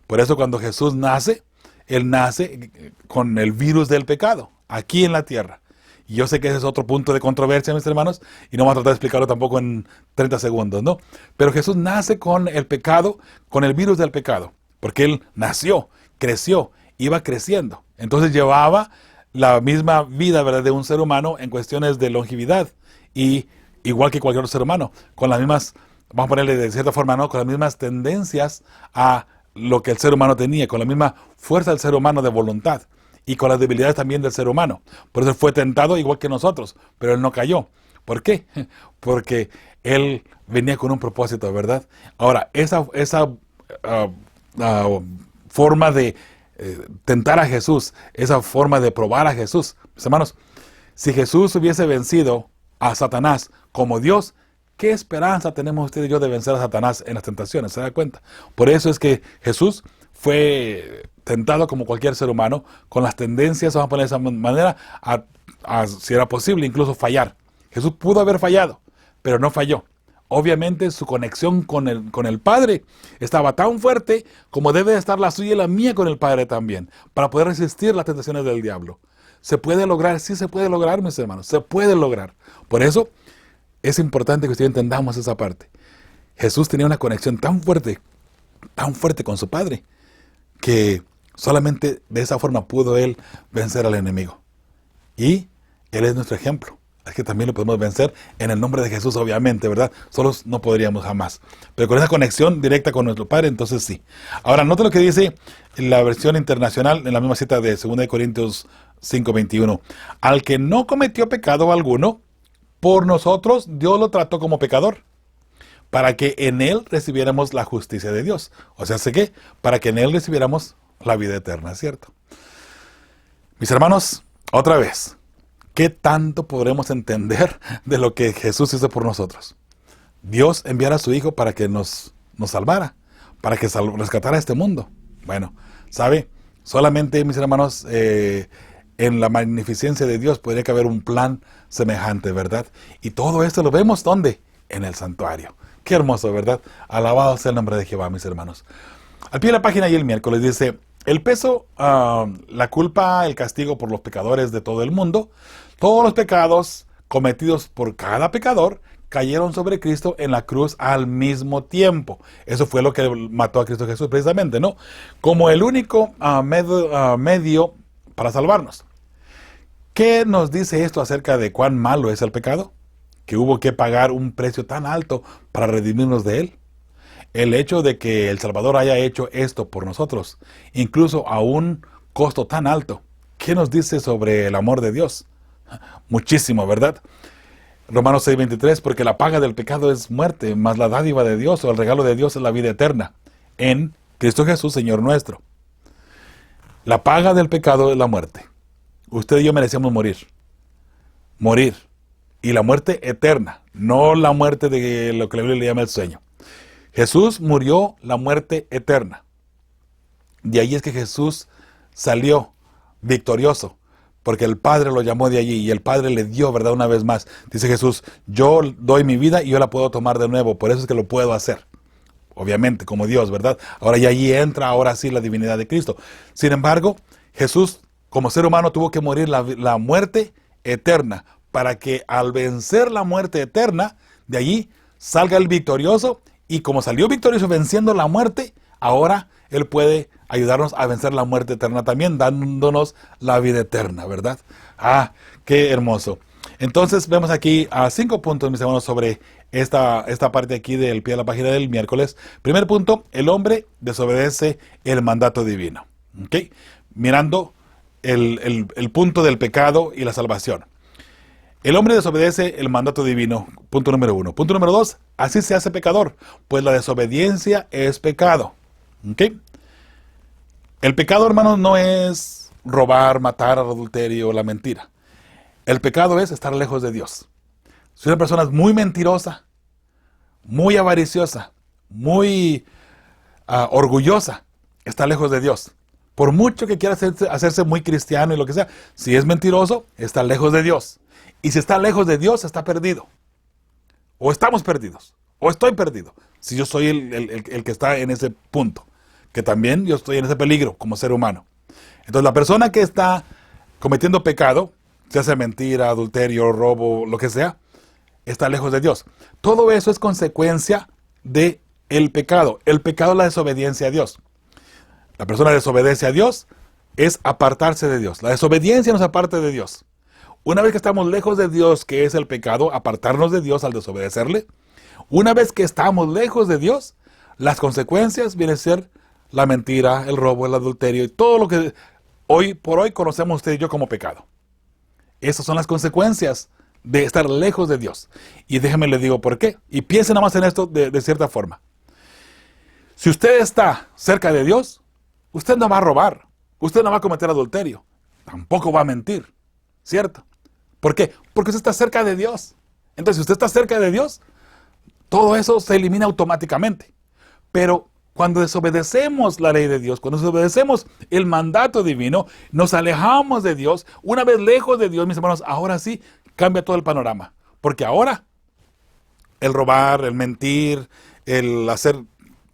Por eso cuando Jesús nace, Él nace con el virus del pecado, aquí en la tierra. Y yo sé que ese es otro punto de controversia, mis hermanos, y no voy a tratar de explicarlo tampoco en 30 segundos, ¿no? Pero Jesús nace con el pecado, con el virus del pecado, porque Él nació, creció, iba creciendo. Entonces llevaba la misma vida, ¿verdad?, de un ser humano en cuestiones de longevidad, y igual que cualquier otro ser humano, con las mismas, vamos a ponerle de cierta forma, ¿no?, con las mismas tendencias a lo que el ser humano tenía, con la misma fuerza del ser humano de voluntad, y con las debilidades también del ser humano. Por eso fue tentado igual que nosotros, pero Él no cayó. ¿Por qué? Porque Él venía con un propósito, ¿verdad? Ahora, esa forma de tentar a Jesús, esa forma de probar a Jesús, mis hermanos, si Jesús hubiese vencido a Satanás como Dios, ¿qué esperanza tenemos usted y yo de vencer a Satanás en las tentaciones? ¿Se da cuenta? Por eso es que Jesús fue tentado como cualquier ser humano, con las tendencias, vamos a poner de esa manera, si era posible, incluso fallar. Jesús pudo haber fallado, pero no falló. obviamente su conexión con el Padre estaba tan fuerte como debe de estar la suya y la mía con el Padre también, para poder resistir las tentaciones del diablo. ¿Se puede lograr? Sí se puede lograr, mis hermanos, se puede lograr. Por eso es importante que ustedes entendamos esa parte. Jesús tenía una conexión tan fuerte con su Padre, que solamente de esa forma pudo Él vencer al enemigo. Y Él es nuestro ejemplo. Es que también lo podemos vencer en el nombre de Jesús, obviamente, ¿verdad? Solos no podríamos jamás. Pero con esa conexión directa con nuestro Padre, entonces sí. Ahora, note lo que dice la versión internacional en la misma cita de 2 Corintios 5:21. Al que no cometió pecado alguno, por nosotros Dios lo trató como pecador, para que en Él recibiéramos la justicia de Dios. O sea, ¿sé qué? Para que en Él recibiéramos la vida eterna, ¿cierto? Mis hermanos, otra vez, ¿qué tanto podremos entender de lo que Jesús hizo por nosotros? Dios enviara a su Hijo para que nos salvara, para que rescatara este mundo. Bueno, ¿sabe? Solamente, mis hermanos, en la magnificencia de Dios podría haber un plan semejante, ¿verdad? Y todo esto lo vemos, ¿dónde? En el santuario. Qué hermoso, ¿verdad? Alabado sea el nombre de Jehová, mis hermanos. Al pie de la página y el miércoles dice: el peso, la culpa, el castigo por los pecadores de todo el mundo, todos los pecados cometidos por cada pecador cayeron sobre Cristo en la cruz al mismo tiempo. Eso fue lo que mató a Cristo Jesús precisamente, ¿no? Como el único medio para salvarnos. ¿Qué nos dice esto acerca de cuán malo es el pecado? Que hubo que pagar un precio tan alto para redimirnos de él. El hecho de que el Salvador haya hecho esto por nosotros, incluso a un costo tan alto, ¿qué nos dice sobre el amor de Dios? Muchísimo, ¿verdad? Romanos 6:23, porque la paga del pecado es muerte, mas la dádiva de Dios o el regalo de Dios es la vida eterna, en Cristo Jesús, Señor nuestro. La paga del pecado es la muerte. Usted y yo merecemos morir. Morir. Y la muerte eterna, no la muerte de lo que la Biblia le llama el sueño. Jesús murió la muerte eterna. De ahí es que Jesús salió victorioso, porque el Padre lo llamó de allí y el Padre le dio, ¿verdad? Una vez más. Dice Jesús: yo doy mi vida y yo la puedo tomar de nuevo, por eso es que lo puedo hacer. Obviamente, como Dios, ¿verdad? Ahora ya allí entra, ahora sí, la divinidad de Cristo. Sin embargo, Jesús, como ser humano, tuvo que morir la muerte eterna, para que al vencer la muerte eterna, de allí salga el victorioso, y como salió victorioso venciendo la muerte, ahora Él puede ayudarnos a vencer la muerte eterna también, dándonos la vida eterna, ¿verdad? ¡Ah, qué hermoso! Entonces vemos aquí 5 puntos, mis hermanos, sobre esta parte aquí del pie de la página del miércoles. Primer punto: el hombre desobedece el mandato divino. ¿Ok? Mirando el punto del pecado y la salvación. El hombre desobedece el mandato divino, punto número 1. Punto número 2, así se hace pecador, pues la desobediencia es pecado. ¿Ok? El pecado, hermanos, no es robar, matar, adulterio, la mentira. El pecado es estar lejos de Dios. Si una persona es muy mentirosa, muy avariciosa, muy orgullosa, está lejos de Dios. Por mucho que quiera hacerse muy cristiano y lo que sea, si es mentiroso, está lejos de Dios. Y si está lejos de Dios, está perdido. O estamos perdidos, o estoy perdido. Si yo soy el que está en ese punto, que también yo estoy en ese peligro como ser humano. Entonces la persona que está cometiendo pecado, ya sea mentira, adulterio, robo, lo que sea, está lejos de Dios. Todo eso es consecuencia del pecado. El pecado es la desobediencia a Dios. La persona desobedece a Dios, es apartarse de Dios. La desobediencia nos aparta de Dios. Una vez que estamos lejos de Dios, que es el pecado, apartarnos de Dios al desobedecerle. Una vez que estamos lejos de Dios, las consecuencias vienen a ser la mentira, el robo, el adulterio y todo lo que hoy por hoy conocemos usted y yo como pecado. Esas son las consecuencias de estar lejos de Dios. Y déjeme le digo por qué. Y piensen nada más en esto de cierta forma. Si usted está cerca de Dios, usted no va a robar, usted no va a cometer adulterio, tampoco va a mentir, ¿cierto? ¿Por qué? Porque usted está cerca de Dios. Entonces, si usted está cerca de Dios, todo eso se elimina automáticamente. Pero cuando desobedecemos la ley de Dios, cuando desobedecemos el mandato divino, nos alejamos de Dios. Una vez lejos de Dios, mis hermanos, ahora sí cambia todo el panorama. Porque ahora el robar, el mentir, el hacer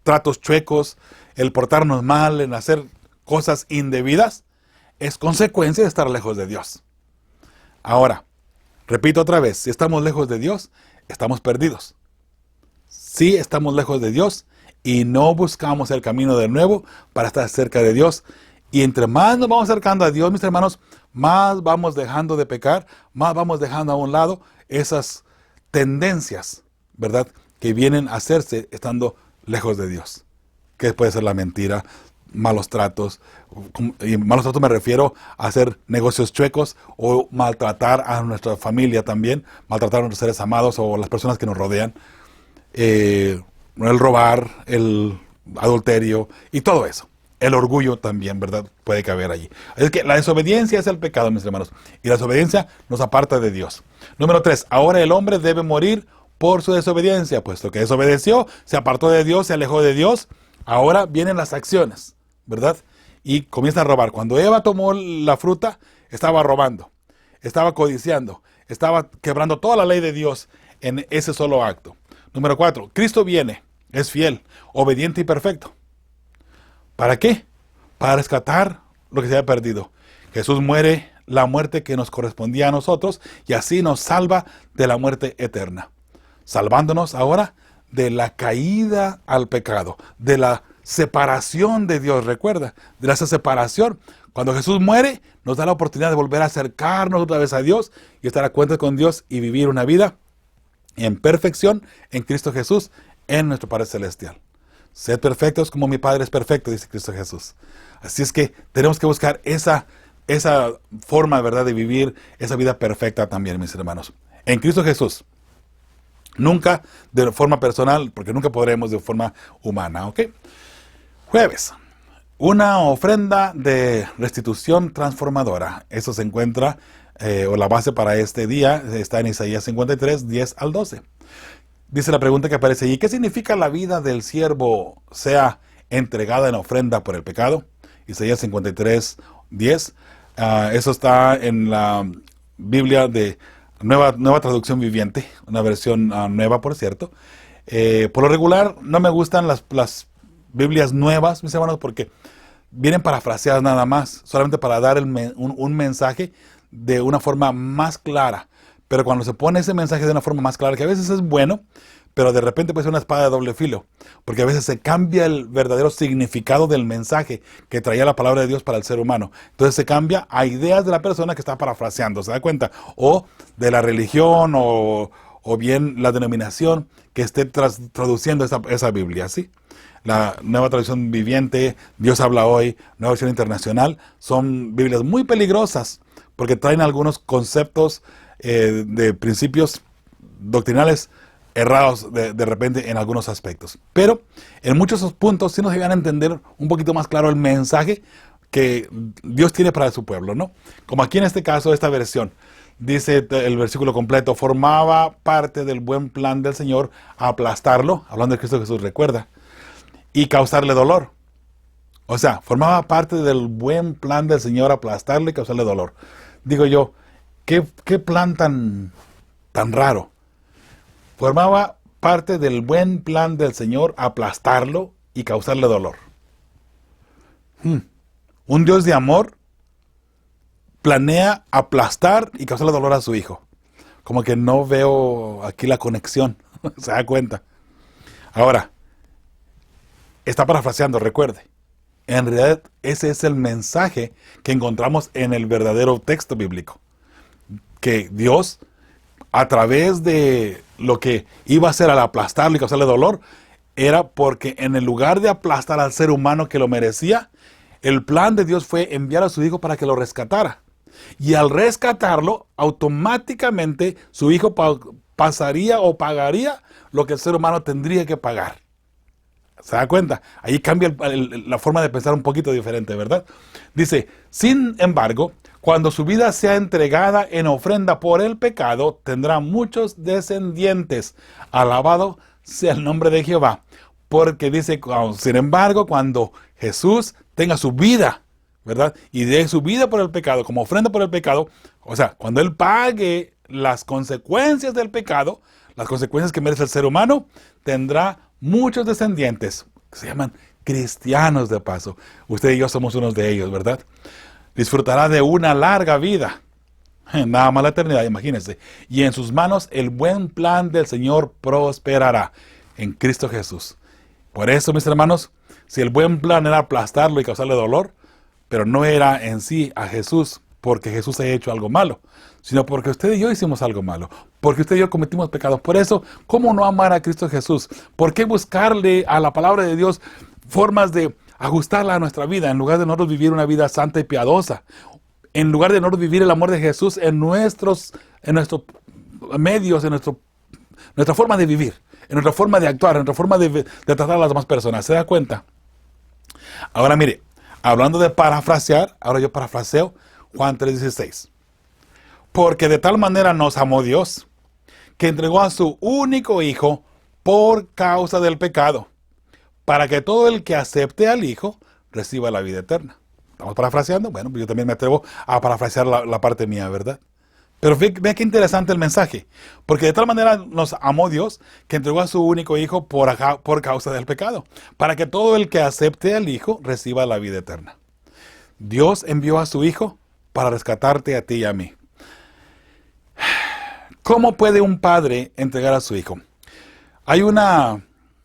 tratos chuecos, el portarnos mal, el hacer cosas indebidas, es consecuencia de estar lejos de Dios. Ahora, repito otra vez, si estamos lejos de Dios, estamos perdidos. Si estamos lejos de Dios y no buscamos el camino de nuevo para estar cerca de Dios. Y entre más nos vamos acercando a Dios, mis hermanos, más vamos dejando de pecar, más vamos dejando a un lado esas tendencias, ¿verdad?, que vienen a hacerse estando lejos de Dios. Que puede ser la mentira, malos tratos. Y malos tratos me refiero a hacer negocios chuecos o maltratar a nuestra familia también, maltratar a nuestros seres amados o las personas que nos rodean. El robar, el adulterio y todo eso. El orgullo también, ¿verdad?, puede caber allí. Es que la desobediencia es el pecado, mis hermanos. Y la desobediencia nos aparta de Dios. Número 3. Ahora el hombre debe morir por su desobediencia. Puesto que desobedeció, se apartó de Dios, se alejó de Dios. Ahora vienen las acciones, ¿verdad? Y comienza a robar. Cuando Eva tomó la fruta, estaba robando. Estaba codiciando. Estaba quebrando toda la ley de Dios en ese solo acto. Número 4. Cristo viene, es fiel, obediente y perfecto. ¿Para qué? Para rescatar lo que se había perdido. Jesús muere la muerte que nos correspondía a nosotros y así nos salva de la muerte eterna. Salvándonos ahora de la caída al pecado, de la separación de Dios. Recuerda, de esa separación. Cuando Jesús muere, nos da la oportunidad de volver a acercarnos otra vez a Dios y estar a cuenta con Dios y vivir una vida en perfección en Cristo Jesús, en nuestro Padre Celestial. Sed perfectos como mi Padre es perfecto, dice Cristo Jesús. Así es que tenemos que buscar esa forma, ¿verdad?, de vivir esa vida perfecta también, mis hermanos. En Cristo Jesús. Nunca de forma personal, porque nunca podremos de forma humana, ¿ok? Jueves. Una ofrenda de restitución transformadora. Eso se encuentra, o la base para este día, está en Isaías 53, 10 al 12. Dice la pregunta que aparece allí: ¿qué significa la vida del siervo sea entregada en ofrenda por el pecado? Isaías 53, 10. Eso está en la Biblia de nueva traducción viviente, una versión nueva, por cierto. Por lo regular, no me gustan las Biblias nuevas, mis hermanos, porque vienen parafraseadas nada más, solamente para dar un mensaje de una forma más clara. Pero cuando se pone ese mensaje de una forma más clara, que a veces es bueno, pero de repente puede ser una espada de doble filo, porque a veces se cambia el verdadero significado del mensaje que traía la palabra de Dios para el ser humano. Entonces se cambia a ideas de la persona que está parafraseando, ¿se da cuenta? O de la religión o bien la denominación que esté traduciendo esa Biblia, ¿sí? La nueva traducción viviente, Dios habla hoy, nueva versión internacional, son Biblias muy peligrosas porque traen algunos conceptos de principios doctrinales errados de repente en algunos aspectos. Pero en muchos puntos sí nos llegan a entender un poquito más claro el mensaje que Dios tiene para su pueblo, ¿no? Como aquí en este caso, esta versión, dice el versículo completo: formaba parte del buen plan del Señor aplastarlo, hablando de Cristo Jesús, recuerda, y causarle dolor. O sea, formaba parte del buen plan del Señor aplastarle y causarle dolor. Digo yo, ¿qué plan tan raro? Formaba parte del buen plan del Señor aplastarlo y causarle dolor. Un Dios de amor planea aplastar y causarle dolor a su hijo. Como que no veo aquí la conexión. ¿Se da cuenta? Ahora, está parafraseando, recuerde. En realidad, ese es el mensaje que encontramos en el verdadero texto bíblico. Que Dios, a través de lo que iba a hacer al aplastarlo y causarle dolor, era porque en el lugar de aplastar al ser humano que lo merecía, el plan de Dios fue enviar a su hijo para que lo rescatara. Y al rescatarlo, automáticamente su hijo pasaría o pagaría lo que el ser humano tendría que pagar. ¿Se da cuenta? Ahí cambia la forma de pensar un poquito diferente, ¿verdad? Dice: sin embargo, cuando su vida sea entregada en ofrenda por el pecado, tendrá muchos descendientes. Alabado sea el nombre de Jehová. Porque dice, sin embargo, cuando Jesús tenga su vida, ¿verdad?, y dé su vida por el pecado, como ofrenda por el pecado, o sea, cuando Él pague las consecuencias del pecado, las consecuencias que merece el ser humano, tendrá muchos descendientes, que se llaman cristianos de paso. Usted y yo somos unos de ellos, ¿verdad? Disfrutará de una larga vida, nada más la eternidad, imagínense. Y en sus manos el buen plan del Señor prosperará en Cristo Jesús. Por eso, mis hermanos, si el buen plan era aplastarlo y causarle dolor, pero no era en sí a Jesús, porque Jesús ha hecho algo malo, sino porque usted y yo hicimos algo malo, porque usted y yo cometimos pecados. Por eso, ¿cómo no amar a Cristo Jesús? ¿Por qué buscarle a la palabra de Dios formas de ajustarla a nuestra vida, en lugar de nosotros vivir una vida santa y piadosa? En lugar de nosotros vivir el amor de Jesús en nuestros medios, en nuestra forma de vivir, en nuestra forma de actuar, en nuestra forma de tratar a las demás personas. ¿Se da cuenta? Ahora mire, hablando de parafrasear, ahora yo parafraseo Juan 3:16. Porque de tal manera nos amó Dios, que entregó a su único Hijo por causa del pecado, para que todo el que acepte al Hijo reciba la vida eterna. ¿Estamos parafraseando? Bueno, pues yo también me atrevo a parafrasear la parte mía, ¿verdad? Pero ve qué interesante el mensaje. Porque de tal manera nos amó Dios, que entregó a su único Hijo por causa del pecado, para que todo el que acepte al Hijo reciba la vida eterna. Dios envió a su Hijo para rescatarte a ti y a mí. ¿Cómo puede un padre entregar a su hijo? Hay una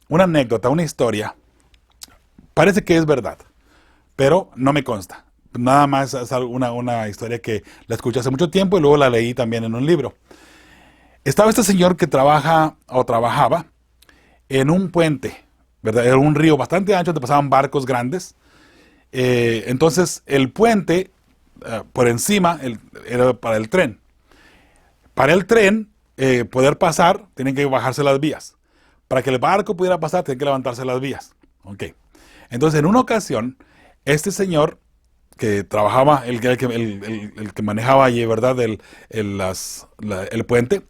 anécdota, una historia. Parece que es verdad, pero no me consta. Nada más es una historia que la escuché hace mucho tiempo y luego la leí también en un libro. Estaba este señor que trabajaba en un puente, ¿verdad? Era un río bastante ancho donde pasaban barcos grandes. Entonces el puente, por encima, era para el tren. Para el tren poder pasar, tienen que bajarse las vías. Para que el barco pudiera pasar, tienen que levantarse las vías. Ok. Entonces, en una ocasión, este señor que trabajaba, el que manejaba allí, ¿verdad? El puente,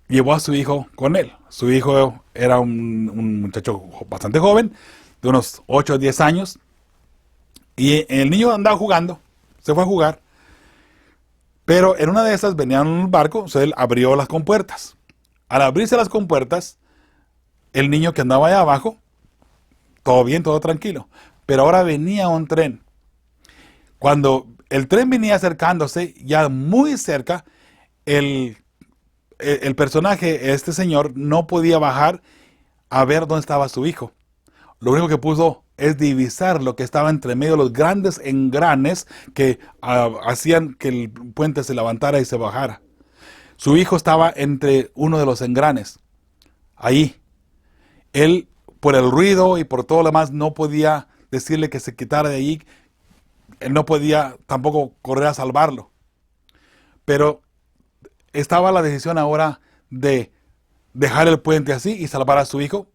llevó a su hijo con él. Su hijo era un muchacho bastante joven, de unos 8 o 10 años. Y el niño andaba jugando, se fue a jugar. Pero en una de esas venía un barco, o sea, él abrió las compuertas. Al abrirse las compuertas, el niño que andaba allá abajo, todo bien, todo tranquilo. Pero ahora venía un tren. Cuando el tren venía acercándose, ya muy cerca, el personaje, este señor, no podía bajar a ver dónde estaba su hijo. Lo único que pudo es divisar lo que estaba entre medio de los grandes engranes que hacían que el puente se levantara y se bajara. Su hijo estaba entre uno de los engranes. Ahí. Él, por el ruido y por todo lo demás, no podía decirle que se quitara de allí. Él no podía tampoco correr a salvarlo. Pero estaba la decisión ahora de dejar el puente así y salvar a su hijo,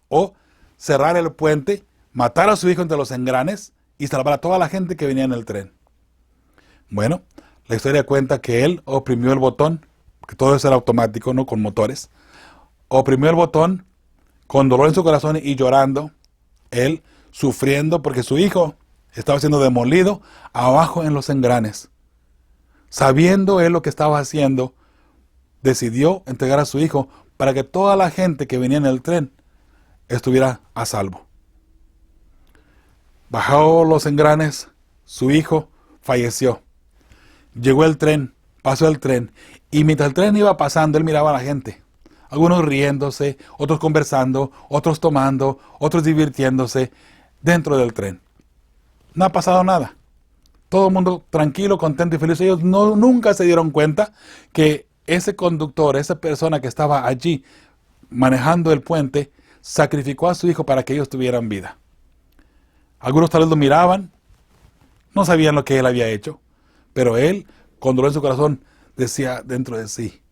o cerrar el puente, matar a su hijo entre los engranes y salvar a toda la gente que venía en el tren. Bueno, la historia cuenta que él oprimió el botón, que todo eso era automático, no con motores. Oprimió el botón con dolor en su corazón y llorando, él sufriendo porque su hijo estaba siendo demolido abajo en los engranes. Sabiendo él lo que estaba haciendo, decidió entregar a su hijo para que toda la gente que venía en el tren estuviera a salvo. Bajó los engranes, su hijo falleció. Llegó el tren, pasó el tren, y mientras el tren iba pasando, él miraba a la gente. Algunos riéndose, otros conversando, otros tomando, otros divirtiéndose dentro del tren. No ha pasado nada. Todo el mundo tranquilo, contento y feliz. Ellos nunca se dieron cuenta que ese conductor, esa persona que estaba allí manejando el puente, sacrificó a su hijo para que ellos tuvieran vida. Algunos tal vez lo miraban, no sabían lo que él había hecho, pero él, con dolor en su corazón, decía dentro de sí: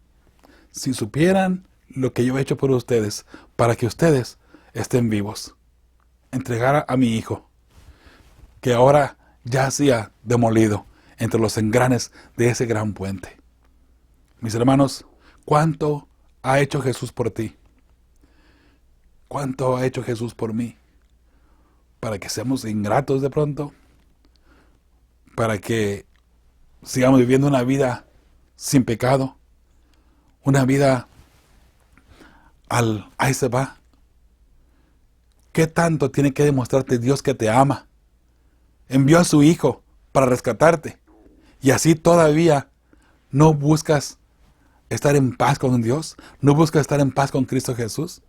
si supieran lo que yo he hecho por ustedes, para que ustedes estén vivos, entregar a mi hijo, que ahora yacía demolido entre los engranes de ese gran puente. Mis hermanos, ¿cuánto ha hecho Jesús por ti? ¿Cuánto ha hecho Jesús por mí? Para que seamos ingratos de pronto, para que sigamos viviendo una vida sin pecado, una vida ahí se va. ¿Qué tanto tiene que demostrarte Dios que te ama? Envió a su Hijo para rescatarte. Y así todavía no buscas estar en paz con Dios. No buscas estar en paz con Cristo Jesús.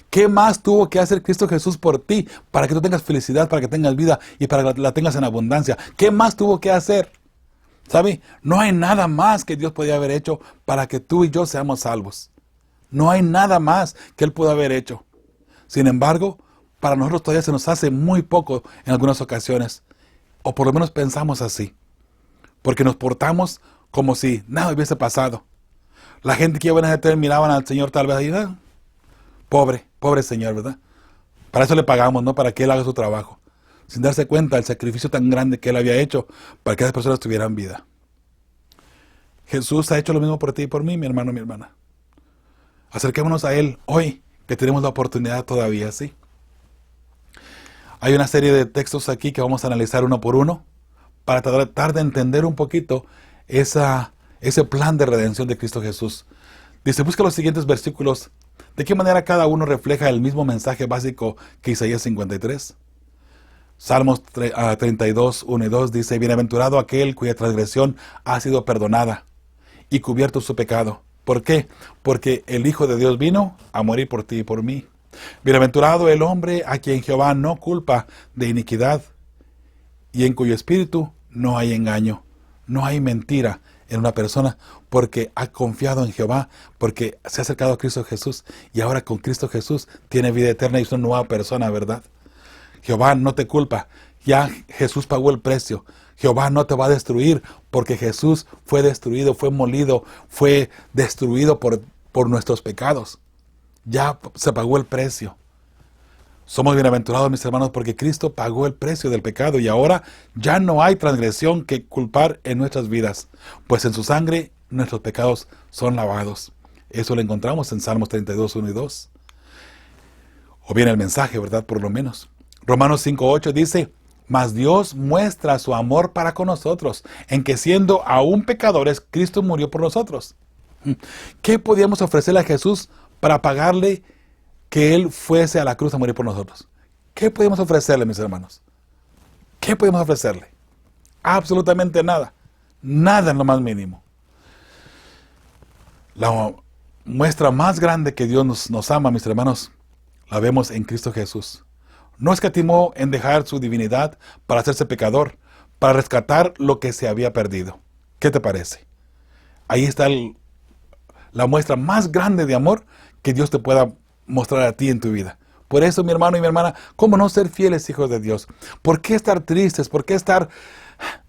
¿Qué más tuvo que hacer Cristo Jesús por ti para que tú tengas felicidad, para que tengas vida y para que la tengas en abundancia? ¿Qué más tuvo que hacer? ¿Sabe? No hay nada más que Dios podía haber hecho para que tú y yo seamos salvos. No hay nada más que Él pudo haber hecho. Sin embargo, para nosotros todavía se nos hace muy poco en algunas ocasiones. O por lo menos pensamos así. Porque nos portamos como si nada hubiese pasado. La gente que iba a Betel miraban al Señor tal vez ahí, pobre Señor, ¿verdad? Para eso le pagamos, ¿no? Para que Él haga su trabajo. Sin darse cuenta del sacrificio tan grande que Él había hecho para que esas personas tuvieran vida. Jesús ha hecho lo mismo por ti y por mí, mi hermano, mi hermana. Acerquémonos a Él hoy, que tenemos la oportunidad todavía, ¿sí? Hay una serie de textos aquí que vamos a analizar uno por uno para tratar de entender un poquito ese plan de redención de Cristo Jesús. Dice, busca los siguientes versículos. ¿De qué manera cada uno refleja el mismo mensaje básico que Isaías 53? Salmos 32, 1 y 2 dice, bienaventurado aquel cuya transgresión ha sido perdonada y cubierto su pecado. ¿Por qué? Porque el Hijo de Dios vino a morir por ti y por mí. Bienaventurado el hombre a quien Jehová no culpa de iniquidad y en cuyo espíritu no hay engaño, no hay mentira en una persona, porque ha confiado en Jehová, porque se ha acercado a Cristo Jesús y ahora con Cristo Jesús tiene vida eterna y es una nueva persona, ¿verdad? Jehová no te culpa, ya Jesús pagó el precio. Jehová no te va a destruir porque Jesús fue destruido, fue molido, fue destruido por nuestros pecados. Ya se pagó el precio. Somos bienaventurados, mis hermanos, porque Cristo pagó el precio del pecado y ahora ya no hay transgresión que culpar en nuestras vidas, pues en su sangre nuestros pecados son lavados. Eso lo encontramos en Salmos 32, 1 y 2. O bien el mensaje, ¿verdad? Por lo menos. Romanos 5:8 dice, mas Dios muestra su amor para con nosotros, en que siendo aún pecadores, Cristo murió por nosotros. ¿Qué podíamos ofrecerle a Jesús para pagarle que Él fuese a la cruz a morir por nosotros? ¿Qué podemos ofrecerle, mis hermanos? ¿Qué podemos ofrecerle? Absolutamente nada. Nada en lo más mínimo. La muestra más grande que Dios nos ama, mis hermanos, la vemos en Cristo Jesús. No escatimó en dejar su divinidad para hacerse pecador, para rescatar lo que se había perdido. ¿Qué te parece? Ahí está la muestra más grande de amor que Dios te pueda mostrar a ti en tu vida. Por eso, mi hermano y mi hermana, ¿cómo no ser fieles hijos de Dios? ¿Por qué estar tristes? ¿Por qué estar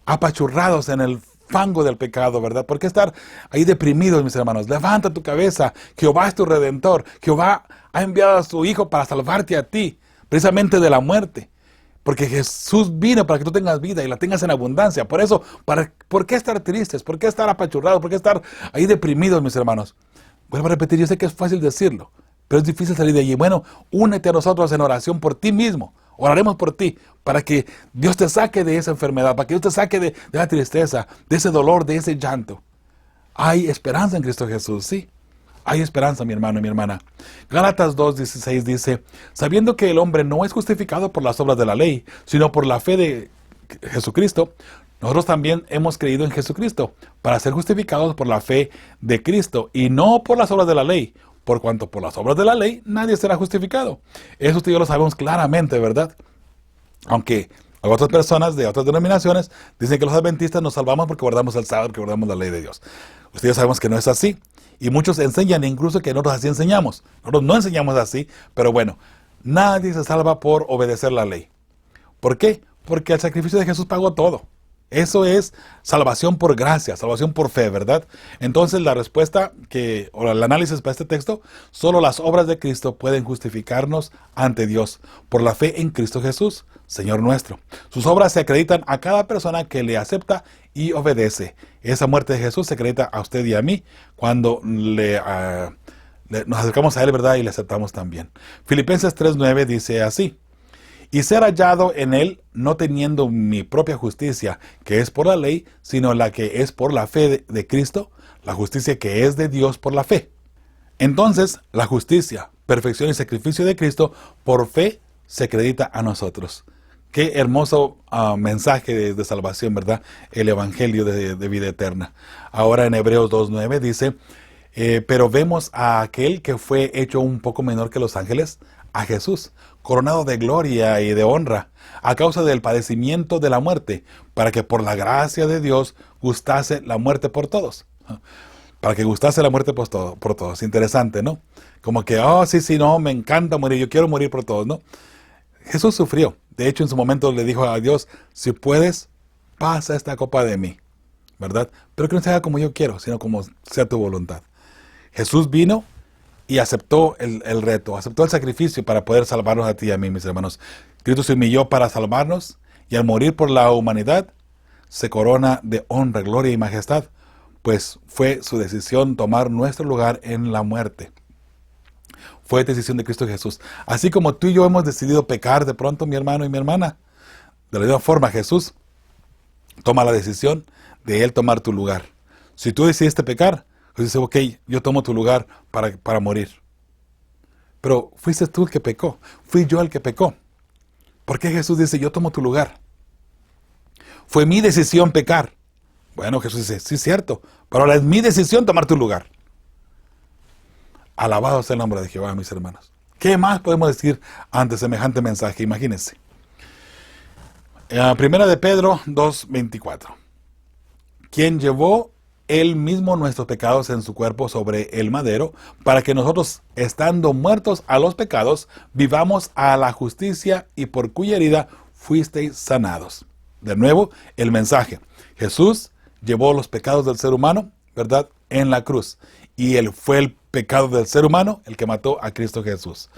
apachurrados en el fango del pecado, verdad? ¿Por qué estar ahí deprimidos, mis hermanos? Levanta tu cabeza. Jehová es tu redentor. Jehová ha enviado a su Hijo para salvarte a ti, precisamente de la muerte. Porque Jesús vino para que tú tengas vida y la tengas en abundancia. Por eso, ¿por qué estar tristes? ¿Por qué estar apachurrados? ¿Por qué estar ahí deprimidos, mis hermanos? Vuelvo a repetir, yo sé que es fácil decirlo, pero es difícil salir de allí. Bueno, únete a nosotros en oración por ti mismo. Oraremos por ti para que Dios te saque de esa enfermedad, para que Dios te saque de la tristeza, de ese dolor, de ese llanto. Hay esperanza en Cristo Jesús, sí. Hay esperanza, mi hermano y mi hermana. Gálatas 2:16 dice, sabiendo que el hombre no es justificado por las obras de la ley, sino por la fe de Jesucristo, nosotros también hemos creído en Jesucristo para ser justificados por la fe de Cristo y no por las obras de la ley, por cuanto por las obras de la ley nadie será justificado. Eso usted y yo lo sabemos claramente, ¿verdad? Aunque otras personas de otras denominaciones dicen que los adventistas nos salvamos porque guardamos el sábado, porque guardamos la ley de Dios. Usted y yo sabemos que no es así. Y muchos enseñan incluso que nosotros así enseñamos. Nosotros no enseñamos así, pero bueno, nadie se salva por obedecer la ley. ¿Por qué? Porque el sacrificio de Jesús pagó todo. Eso es salvación por gracia, salvación por fe, ¿verdad? Entonces la respuesta o el análisis para este texto, solo las obras de Cristo pueden justificarnos ante Dios por la fe en Cristo Jesús, Señor nuestro. Sus obras se acreditan a cada persona que le acepta y obedece. Esa muerte de Jesús se acredita a usted y a mí cuando nos acercamos a Él, ¿verdad? Y le aceptamos también. Filipenses 3:9 dice así, y ser hallado en él, no teniendo mi propia justicia, que es por la ley, sino la que es por la fe de Cristo, la justicia que es de Dios por la fe. Entonces, la justicia, perfección y sacrificio de Cristo, por fe, se acredita a nosotros. Qué hermoso mensaje de salvación, ¿verdad? El evangelio de vida eterna. Ahora en Hebreos 2:9 dice, pero vemos a aquel que fue hecho un poco menor que los ángeles, a Jesús, coronado de gloria y de honra, a causa del padecimiento de la muerte, para que por la gracia de Dios gustase la muerte por todos. Para que gustase la muerte por todos. Interesante, ¿no? Como que, sí, no, me encanta morir, yo quiero morir por todos, ¿no? Jesús sufrió. De hecho, en su momento le dijo a Dios, si puedes, pasa esta copa de mí, ¿verdad? Pero que no se haga como yo quiero, sino como sea tu voluntad. Jesús vino y aceptó el reto, aceptó el sacrificio para poder salvarnos a ti y a mí, mis hermanos. Cristo se humilló para salvarnos y al morir por la humanidad, se corona de honra, gloria y majestad, pues fue su decisión tomar nuestro lugar en la muerte. Fue decisión de Cristo Jesús. Así como tú y yo hemos decidido pecar de pronto, mi hermano y mi hermana, de la misma forma Jesús toma la decisión de Él tomar tu lugar. Si tú decidiste pecar, pues dice, ok, yo tomo tu lugar para morir. Pero fuiste tú el que pecó, fui yo el que pecó. ¿Por qué Jesús dice, yo tomo tu lugar? Fue mi decisión pecar. Bueno, Jesús dice, sí es cierto, pero ahora es mi decisión tomar tu lugar. Alabado sea el nombre de Jehová, mis hermanos. ¿Qué más podemos decir ante semejante mensaje? Imagínense. Primera de Pedro 2:24. Quien llevó él mismo nuestros pecados en su cuerpo sobre el madero, para que nosotros, estando muertos a los pecados, vivamos a la justicia, y por cuya herida fuisteis sanados. De nuevo, el mensaje. Jesús llevó los pecados del ser humano, ¿verdad?, en la cruz. Y él fue el pecado del ser humano el que mató a Cristo Jesús.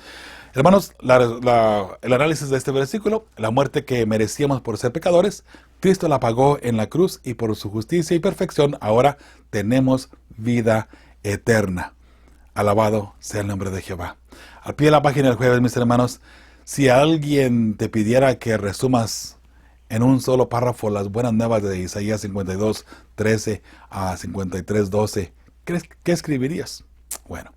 Hermanos, el análisis de este versículo, la muerte que merecíamos por ser pecadores, Cristo la pagó en la cruz y por su justicia y perfección ahora tenemos vida eterna. Alabado sea el nombre de Jehová. Al pie de la página del jueves, mis hermanos, si alguien te pidiera que resumas en un solo párrafo las buenas nuevas de Isaías 52:13 a 53:12, ¿qué escribirías? Bueno,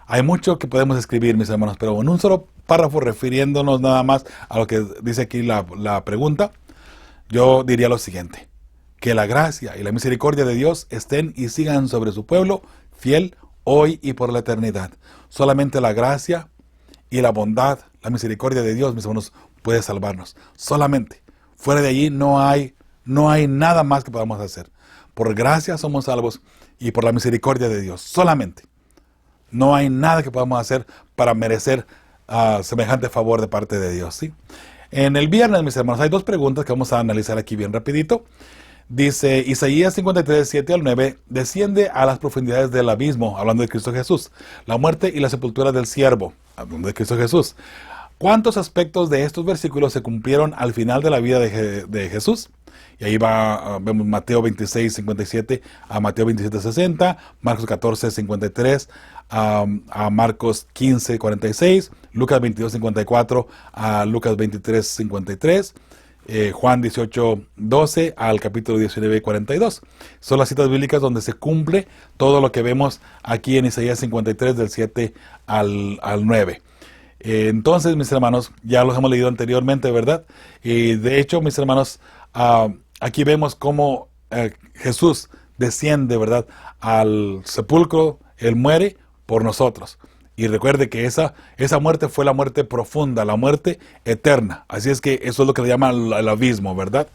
hay mucho que podemos escribir, mis hermanos, pero en un solo párrafo, refiriéndonos nada más a lo que dice aquí la pregunta, yo diría lo siguiente: que la gracia y la misericordia de Dios estén y sigan sobre su pueblo, fiel hoy y por la eternidad. Solamente la gracia y la bondad, la misericordia de Dios, mis hermanos, puede salvarnos. Solamente. Fuera de allí no hay nada más que podamos hacer. Por gracia somos salvos y por la misericordia de Dios. Solamente. No hay nada que podamos hacer para merecer semejante favor de parte de Dios, ¿sí? En el viernes, mis hermanos, hay dos preguntas que vamos a analizar aquí bien rapidito. Dice Isaías 53:7-9, desciende a las profundidades del abismo, hablando de Cristo Jesús, la muerte y la sepultura del siervo, hablando de Cristo Jesús. ¿Cuántos aspectos de estos versículos se cumplieron al final de la vida de Jesús? Y ahí vemos Mateo 26:57 a Mateo 27:60, Marcos 14:53 a Marcos 15:46, Lucas 22:54 a Lucas 23:53, Juan 18:12 al capítulo 19:42. Son las citas bíblicas donde se cumple todo lo que vemos aquí en Isaías 53 del 7 al 9. Entonces, mis hermanos, ya los hemos leído anteriormente, ¿verdad? Y de hecho, mis hermanos, aquí vemos cómo Jesús desciende, ¿verdad?, al sepulcro. Él muere por nosotros. Y recuerde que esa muerte fue la muerte profunda, la muerte eterna. Así es que eso es lo que le llaman el abismo, ¿verdad?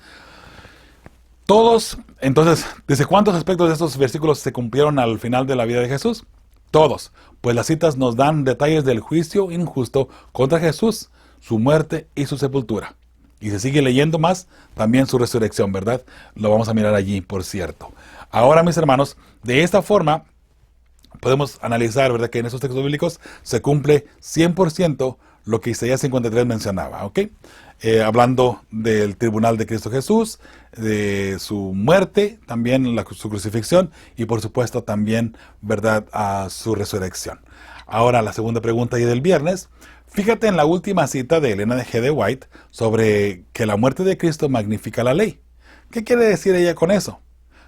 Todos, entonces, ¿desde cuántos aspectos de estos versículos se cumplieron al final de la vida de Jesús? Todos, pues las citas nos dan detalles del juicio injusto contra Jesús, su muerte y su sepultura. Y se sigue leyendo más, también su resurrección, ¿verdad? Lo vamos a mirar allí, por cierto. Ahora, mis hermanos, de esta forma podemos analizar, ¿verdad?, que en esos textos bíblicos se cumple 100% lo que Isaías 53 mencionaba, ¿ok? Hablando del tribunal de Cristo Jesús, de su muerte, también su crucifixión y por supuesto también, ¿verdad?, a su resurrección. Ahora, la segunda pregunta y del viernes. Fíjate en la última cita de Elena de G. de White sobre que la muerte de Cristo magnifica la ley. ¿Qué quiere decir ella con eso?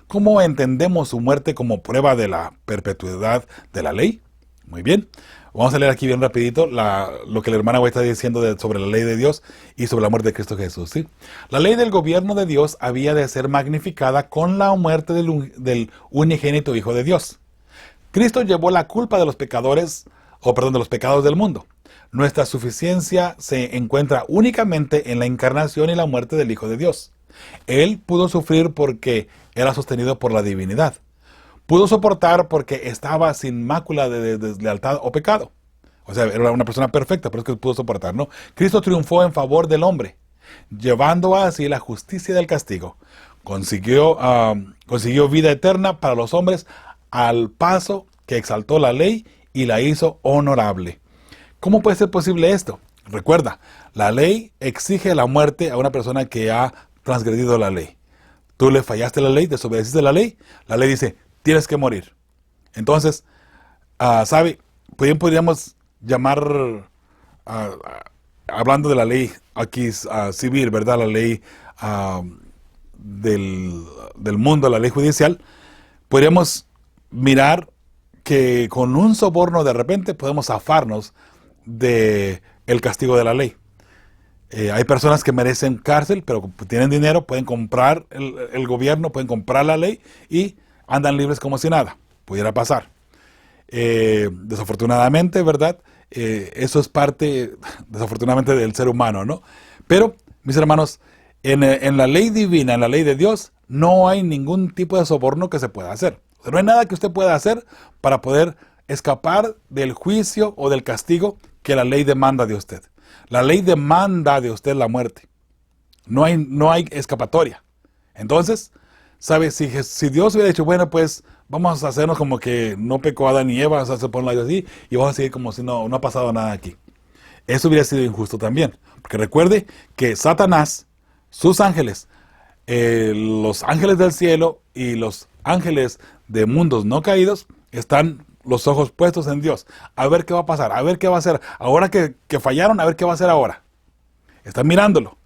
¿Cómo entendemos su muerte como prueba de la perpetuidad de la ley? Muy bien. Vamos a leer aquí bien rapidito lo que la hermana White está diciendo sobre la ley de Dios y sobre la muerte de Cristo Jesús. ¿Sí? La ley del gobierno de Dios había de ser magnificada con la muerte del unigénito Hijo de Dios. Cristo llevó la culpa de los pecadores, de los pecados del mundo. Nuestra suficiencia se encuentra únicamente en la encarnación y la muerte del Hijo de Dios. Él pudo sufrir porque era sostenido por la divinidad. Pudo soportar porque estaba sin mácula de deslealtad o pecado. O sea, era una persona perfecta, pero es que pudo soportar, ¿no? Cristo triunfó en favor del hombre, llevando así la justicia del castigo. Consiguió vida eterna para los hombres al paso que exaltó la ley y la hizo honorable. ¿Cómo puede ser posible esto? Recuerda, la ley exige la muerte a una persona que ha transgredido la ley. Tú le fallaste la ley, desobedeciste la ley dice, tienes que morir. Entonces, bien podríamos llamar, hablando de la ley aquí civil, ¿verdad? La ley del mundo, la ley judicial, podríamos mirar que con un soborno de repente podemos zafarnos del castigo de la ley. Hay personas que merecen cárcel, pero tienen dinero, pueden comprar el gobierno, pueden comprar la ley y andan libres como si nada. Pudiera pasar. Desafortunadamente, ¿verdad? Eso es parte, desafortunadamente, del ser humano, ¿no? Pero, mis hermanos, en la ley divina, en la ley de Dios, no hay ningún tipo de soborno que se pueda hacer. O sea, no hay nada que usted pueda hacer para poder escapar del juicio o del castigo que la ley demanda de usted. La ley demanda de usted la muerte. No hay escapatoria. Entonces, ¿sabe? Si Dios hubiera dicho, bueno, pues vamos a hacernos como que no pecó Adán y Eva, o sea, se ponen así, y vamos a seguir como si no ha pasado nada aquí. Eso hubiera sido injusto también. Porque recuerde que Satanás, sus ángeles, los ángeles del cielo y los ángeles de mundos no caídos, están los ojos puestos en Dios. A ver qué va a pasar, a ver qué va a hacer. Ahora que fallaron, a ver qué va a hacer ahora. Están mirándolo.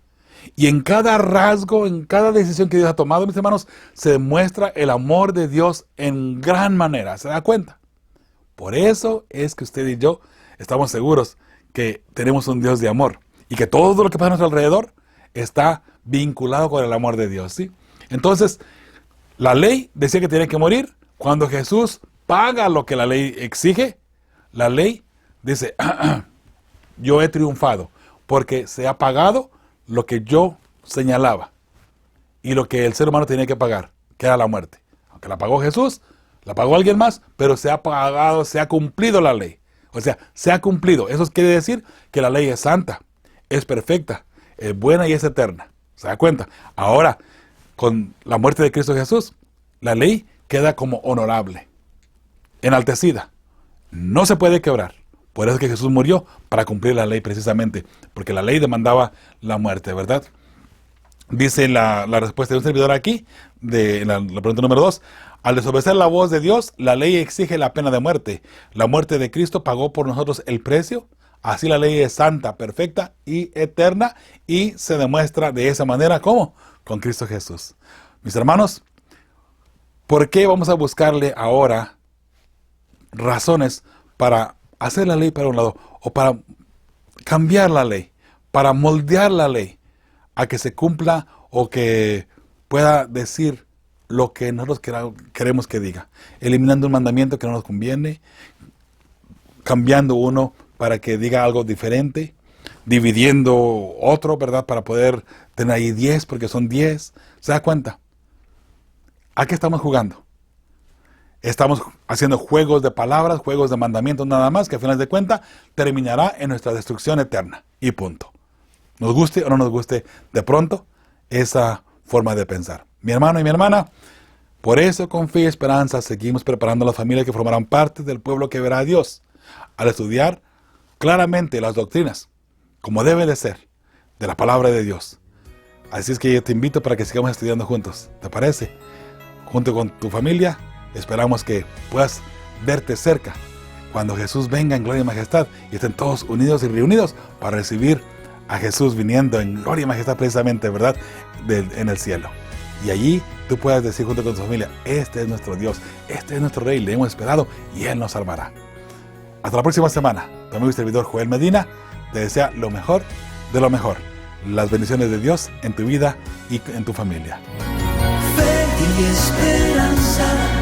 Y en cada rasgo, en cada decisión que Dios ha tomado, mis hermanos, se demuestra el amor de Dios en gran manera. ¿Se da cuenta? Por eso es que usted y yo estamos seguros que tenemos un Dios de amor. Y que todo lo que pasa a nuestro alrededor está vinculado con el amor de Dios, ¿sí? Entonces, la ley decía que tenía que morir. Cuando Jesús paga lo que la ley exige, la ley dice, yo he triunfado, porque se ha pagado lo que yo señalaba y lo que el ser humano tenía que pagar, que era la muerte. Aunque la pagó Jesús, la pagó alguien más, pero se ha pagado, se ha cumplido la ley. O sea, se ha cumplido. Eso quiere decir que la ley es santa, es perfecta, es buena y es eterna. ¿Se da cuenta? Ahora, con la muerte de Cristo Jesús, la ley queda como honorable, enaltecida. No se puede quebrar. Por eso es que Jesús murió, para cumplir la ley precisamente, porque la ley demandaba la muerte, ¿verdad? Dice la respuesta de un servidor aquí, de la pregunta número 2. Al desobedecer la voz de Dios, la ley exige la pena de muerte. La muerte de Cristo pagó por nosotros el precio. Así la ley es santa, perfecta y eterna, y se demuestra de esa manera, ¿cómo? Con Cristo Jesús. Mis hermanos, ¿por qué vamos a buscarle ahora razones para hacer la ley para un lado, o para cambiar la ley, para moldear la ley a que se cumpla o que pueda decir lo que nosotros queremos que diga? Eliminando un mandamiento que no nos conviene, cambiando uno para que diga algo diferente, dividiendo otro, ¿verdad? Para poder tener ahí 10, porque son 10. ¿Se da cuenta? ¿A qué estamos jugando? Estamos haciendo juegos de palabras, juegos de mandamientos nada más, que a final de cuentas terminará en nuestra destrucción eterna. Y punto. Nos guste o no nos guste de pronto esa forma de pensar. Mi hermano y mi hermana, por eso con fe y esperanza seguimos preparando a las familias que formarán parte del pueblo que verá a Dios, al estudiar claramente las doctrinas, como debe de ser, de la palabra de Dios. Así es que yo te invito para que sigamos estudiando juntos. ¿Te parece? Junto con tu familia, esperamos que puedas verte cerca cuando Jesús venga en gloria y majestad y estén todos unidos y reunidos para recibir a Jesús viniendo en gloria y majestad precisamente, ¿verdad?, en el cielo. Y allí tú puedas decir junto con tu familia: este es nuestro Dios, este es nuestro Rey, le hemos esperado y Él nos salvará. Hasta la próxima semana. Tu amigo y servidor Joel Medina te desea lo mejor de lo mejor. Las bendiciones de Dios en tu vida y en tu familia. Fe y esperanza.